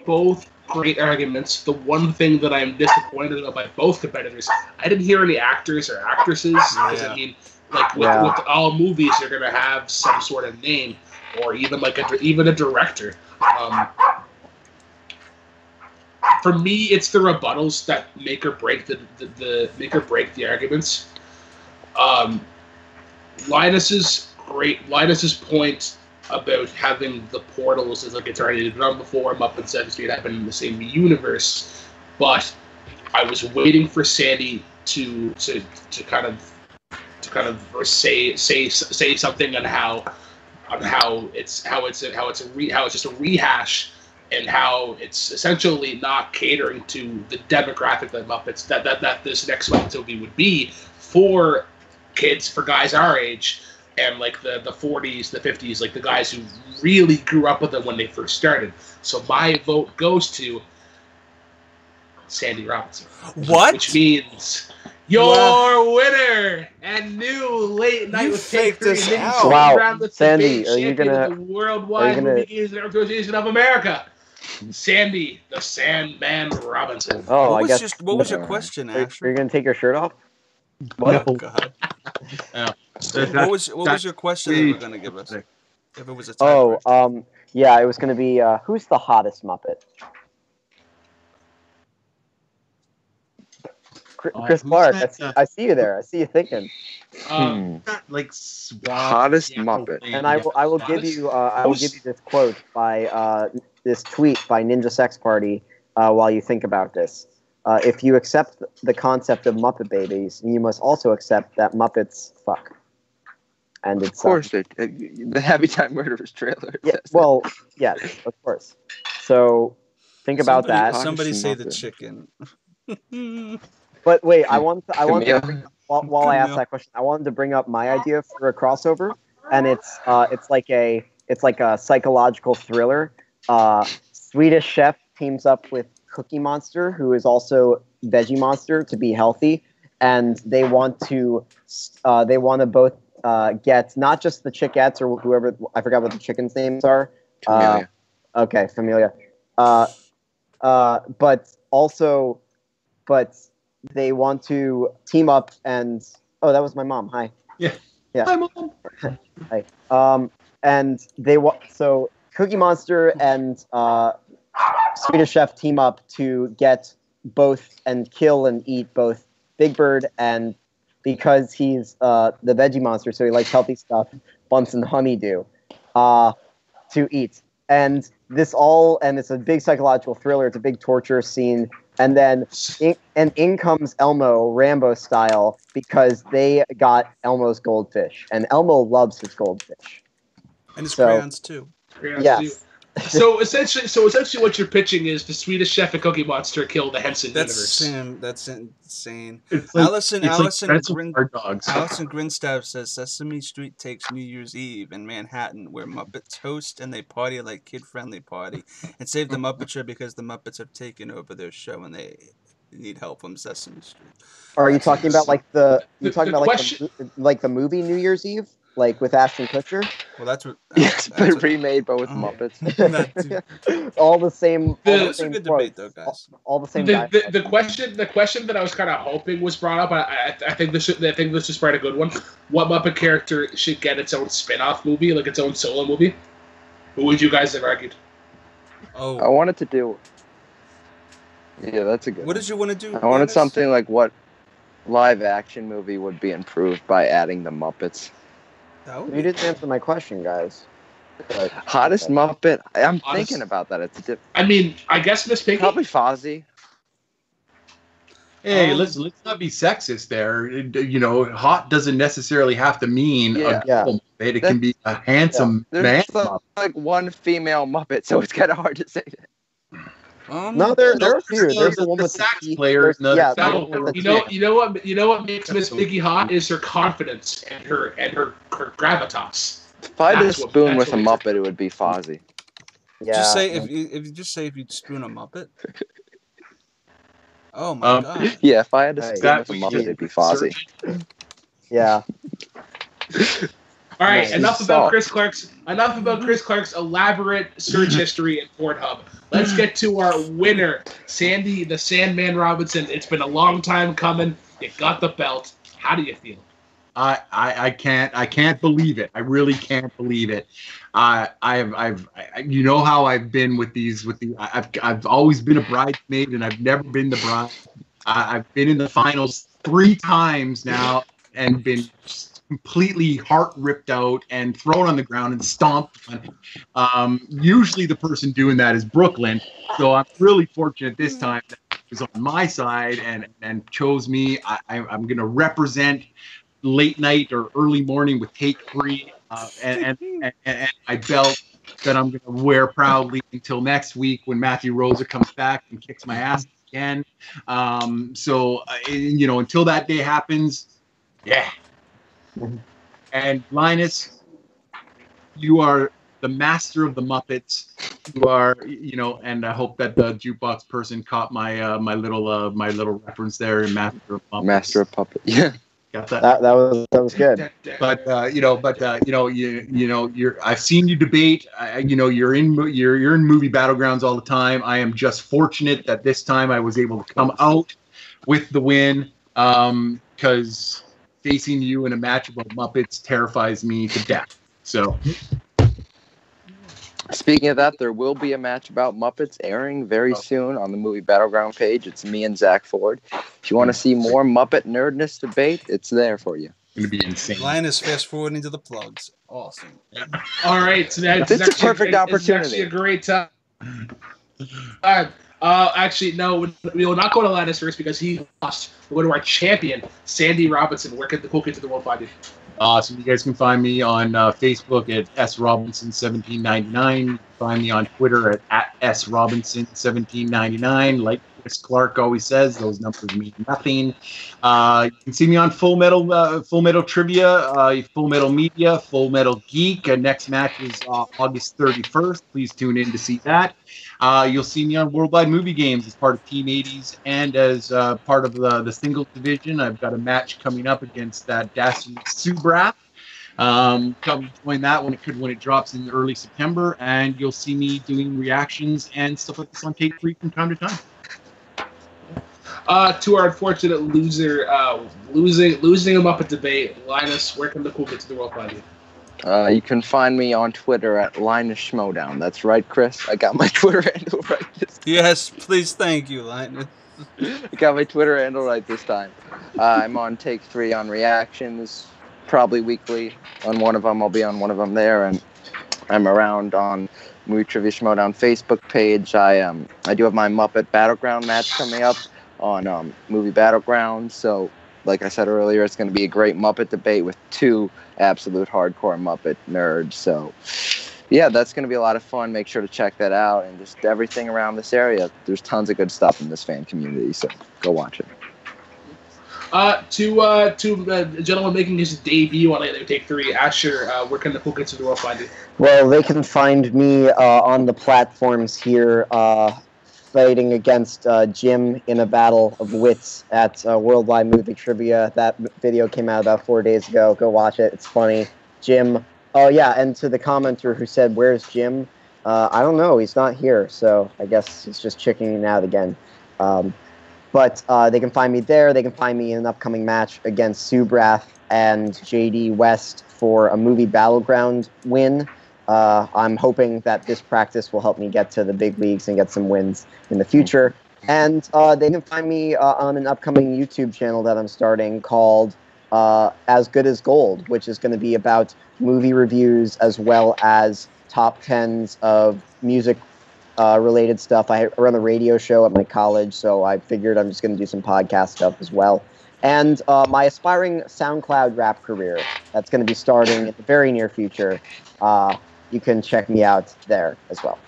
both great arguments. The one thing that I'm disappointed about by both competitors, I didn't hear any actors or actresses. Because I mean, like with all movies, you're gonna have some sort of name, or even like even a director. For me, it's the rebuttals that make or break the arguments. Linus's point about having the portals is like it's already been done before. Muppet Sesame Street happened in the same universe, but I was waiting for Sandy to kind of say something on how it's just a rehash, and how it's essentially not catering to the demographic that Muppets that this next Muppets movie would be for kids, for guys our age. And like the 40s, the 50s, like the guys who really grew up with them when they first started. So my vote goes to Sandy Robinson.
What?
Which means your winner and new late night with Take 3
Wow, Sandy, are you gonna
the Worldwide Movie Games Association of America? Sandy, the Sandman Robinson.
Oh,
what was your question, Asher?
Are you gonna take your shirt off? What?
Oh God.
Yeah.
What was your question that you were gonna give us? If it was a tie
Oh,
question.
yeah, it was going to be who's the hottest Muppet? Chris
who's
Clark.
that,
I see you there. I see you thinking.
like swab
Hottest
Seattle
Muppet.
thing.
And I will give you this quote by this tweet by Ninja Sex Party while you think about this. If you accept the concept of Muppet babies, you must also accept that Muppets fuck. And it's
Of course, the Happy Time Murderers trailer.
yeah.
says
Well, yes, of course. So think about that.
Somebody
Hottest
say the
Muppet.
chicken.
But wait, I want to bring,
Camille.
while I ask
Camille.
that question, I wanted to bring up my idea for a crossover, and it's like a psychological thriller. Swedish Chef teams up with Cookie Monster, who is also Veggie Monster, to be healthy, and they want to both get not just the chickettes or whoever, I forgot what the chickens' names are.
Camellia.
Okay, Familia. But they want to team up and that was my mom. Hi.
Yeah.
Yeah.
Hi, Mom.
Hi. And they want so Cookie Monster and Swedish Chef team up to get both and kill and eat both Big Bird, and because he's the Veggie Monster, so he likes healthy stuff, Bunsen Honeydew to eat. And it's a big psychological thriller. It's a big torture scene. And then in comes Elmo, Rambo style, because they got Elmo's goldfish. And Elmo loves his goldfish.
And his crayons too.
Yes.
So essentially, what you're pitching is the Swedish Chef and Cookie Monster kill the Henson universe.
That's insane.
It's like,
Allison Grinstav says Sesame Street takes New Year's Eve in Manhattan, where Muppets host and they party like kid-friendly party, and save the Muppet Show because the Muppets have taken over their show and they need help from Sesame Street.
Are you talking about like the movie New Year's Eve? Like with Ashton Kutcher?
Well, that's what.
Yes, but remade, but with Muppets.
All the same.
That's a good debate, though, guys.
All the same.
The question that I was kind of hoping was brought up. I think this is probably a good one. What Muppet character should get its own spin-off movie, like its own solo movie? What would you guys have argued?
I wanted to do. Yeah, that's a good.
What did you want to do?
I wanted something like what live-action movie would be improved by adding the Muppets.
You didn't answer my question, guys.
Hottest Muppet? I'm thinking about that.
I mean, I guess Miss Piggy?
Probably Fozzie.
Hey, let's not be sexist there. You know, hot doesn't necessarily have to mean a girl Muppet. It can be a handsome man.
There's like one female Muppet, so it's kind of hard to say that.
No, there are a few. There's the one with the
sax player.
You know what makes Miss Piggy hot is her confidence and her gravitas.
If I had to spoon with a Muppet, it would be Fozzie.
Yeah.
Just say if you'd spoon a Muppet. Oh my god.
Yeah, if I had to spoon with a Muppet, it'd be Fozzie.
Yeah.
All right, enough about Chris Clark's elaborate search history in Pornhub. Let's get to our winner, Sandy the Sandman Robinson. It's been a long time coming. You got the belt. How do you feel?
I can't believe it. I really can't believe it. I've you know how I've been with these I've always been a bridesmaid and I've never been the bride. I've been in the finals 3 times now and been completely heart ripped out and thrown on the ground and stomped on. Usually the person doing that is Brooklyn, so I'm really fortunate this time that he was on my side and chose me. I'm going to represent late night or early morning with Take 3 and my belt that I'm going to wear proudly until next week when Matthew Rosa comes back and kicks my ass again. So until that day happens, yeah. And Linus, you are the master of the Muppets. You are, and I hope that the jukebox person caught my my little reference there in Master of Muppets.
Master of Puppets. Yeah.
Got that?
That was good.
But I've seen you debate. You're in movie battlegrounds all the time. I am just fortunate that this time I was able to come out with the win. because facing you in a match about Muppets terrifies me to death. So,
speaking of that, there will be a match about Muppets airing very soon on the Movie Battleground page. It's me and Zach Ford. If you want to see more Muppet nerdness debate, it's there for you.
It's going to be insane.
Linus fast forwarding to the plugs. Awesome.
All right, so that's
It's a perfect opportunity.
It's actually a great time. Actually, no, we will not go to Linus first because he lost. We'll go to our champion, Sandy Robinson. Where can the cool kids of the world find you?
Awesome. You guys can find me on Facebook at srobinson1799. You can find me on Twitter at srobinson1799. Like Chris Clark always says, those numbers mean nothing. You can see me on Full Metal Trivia, Full Metal Media, Full Metal Geek. Next match is August 31st. Please tune in to see that. You'll see me on Worldwide Movie Games as part of Team 80s and as part of the singles division. I've got a match coming up against that dastardly Subrath. Come join that when it drops in early September, and you'll see me doing reactions and stuff like this on Take 3 from time to time.
To our unfortunate loser, losing him up at debate, Linus, where can the cool kids of the world find you?
You can find me on Twitter at Linus Schmodown. That's right, Chris. I got my Twitter handle right this time.
Yes, please, thank you, Linus.
I got my Twitter handle right this time. I'm on Take 3 on reactions, probably weekly. On one of them, I'll be on one of them there, and I'm around on Movie Trivia Schmodown Facebook page. I do have my Muppet Battleground match coming up on Movie Battleground, so like I said earlier, it's going to be a great Muppet debate with two absolute hardcore Muppet nerds. So, yeah, that's going to be a lot of fun. Make sure to check that out. And just everything around this area. There's tons of good stuff in this fan community, so go watch it.
To the gentleman making his debut on Take 3, Asher, where can the cool kids of the world find you?
Well, they can find me on the platforms here, fighting against Jim in a battle of wits at Worldwide Movie Trivia. That video came out about 4 days ago. Go watch it. It's funny. Jim. Oh, yeah, and to the commenter who said, "Where's Jim?" I don't know. He's not here, so I guess he's just checking out again. But they can find me there. They can find me in an upcoming match against Subrath and JD West for a Movie Battleground win. I'm hoping that this practice will help me get to the big leagues and get some wins in the future. And they can find me on an upcoming YouTube channel that I'm starting called As Good as Gold, which is going to be about movie reviews as well as top 10s of music related stuff. I run a radio show at my college, so I figured I'm just going to do some podcast stuff as well. And my aspiring SoundCloud rap career, that's going to be starting in the very near future. You can check me out there as well.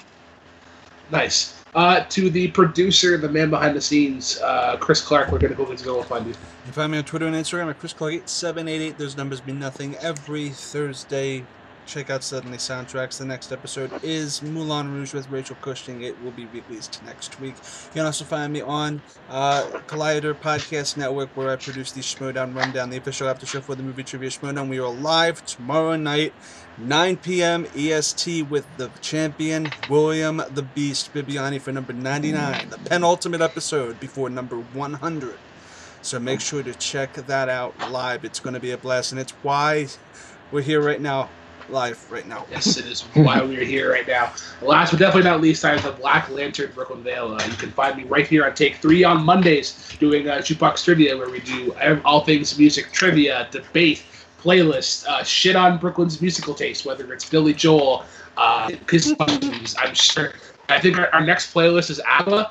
Nice. To the producer, the man behind the scenes, Chris Clark, where can the cool kids of the world find you?
You can find me on Twitter and Instagram at ChrisClark8788. Those numbers mean nothing. Every Thursday, check out Suddenly Soundtracks. The next episode is Moulin Rouge with Rachel Cushing. It will be released next week. You can also find me on Collider Podcast Network, where I produce the Schmodown Rundown, the official after show for the Movie Trivia Schmodown. We are live tomorrow night, 9 p.m. EST, with the champion, William the Beast Bibiani, for number 99, the penultimate episode before number 100. So make sure to check that out live. It's going to be a blast, and it's why we're here right now. Live right now.
Yes, it is why we're here right now. Last but definitely not least, I have the Black Lantern Brooklyn Vale. You can find me right here on Take 3 on Mondays doing Jukebox Trivia, where we do all things music trivia, debate, playlist, shit on Brooklyn's musical taste, whether it's Billy Joel, because I'm sure. I think our next playlist is ABBA,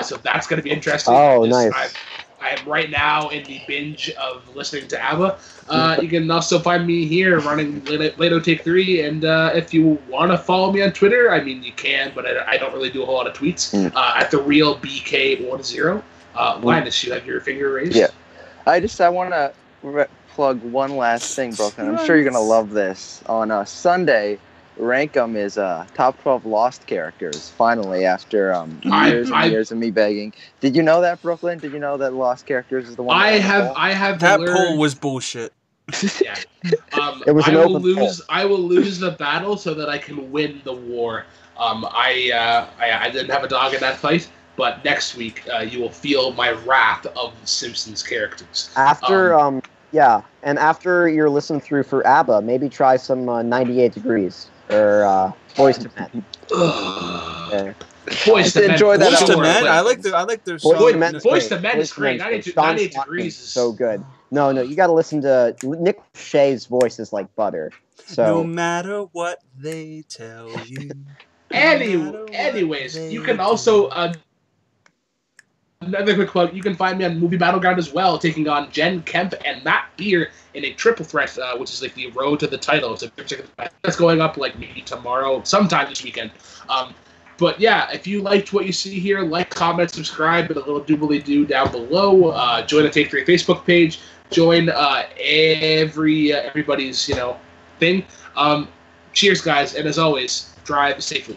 so that's going to be interesting.
Oh, nice.
I am right now in the binge of listening to ABBA. You can also find me here running Lato Take 3, and if you want to follow me on Twitter, I mean, you can, but I don't really do a whole lot of tweets. At the real BK10. Linus, you have your finger raised?
Yeah. I want to plug one last thing, Brooklyn. I'm sure you're going to love this. On Sunday, Rankum is top 12 Lost characters, finally, after years and years of me begging. Did you know that, Brooklyn? Did you know that Lost characters is the one?
I have
that
learned...
poll was bullshit.
Yeah.
It was
I will lose the battle so that I can win the war. I didn't have a dog in that fight. but next week you will feel my wrath of the Simpsons characters.
After, and after you're listening through for ABBA, maybe try some 98 Degrees or Boys to Men. Yeah.
Boys to Men.
Enjoy that.
Boys to
Sure.
Men. I like their
Boys
song.
to Men's
Boys to Men is great.
Boys to Men's
98
Sean
Degrees
Swanson
is
so good. No, you got to listen to Nick Shea's voice is like butter. So
No matter what they tell you.
Anyways, you can also another quick plug. You can find me on Movie Battleground as well, taking on Jen Kemp and Matt Beer in a triple threat, which is like the road to the title. So that's going up like maybe tomorrow, sometime this weekend. But yeah, if you liked what you see here, like, comment, subscribe, and a little doobly-doo down below. Join the Take 3 Facebook page. Join everybody's thing. Cheers, guys, and as always, drive safely.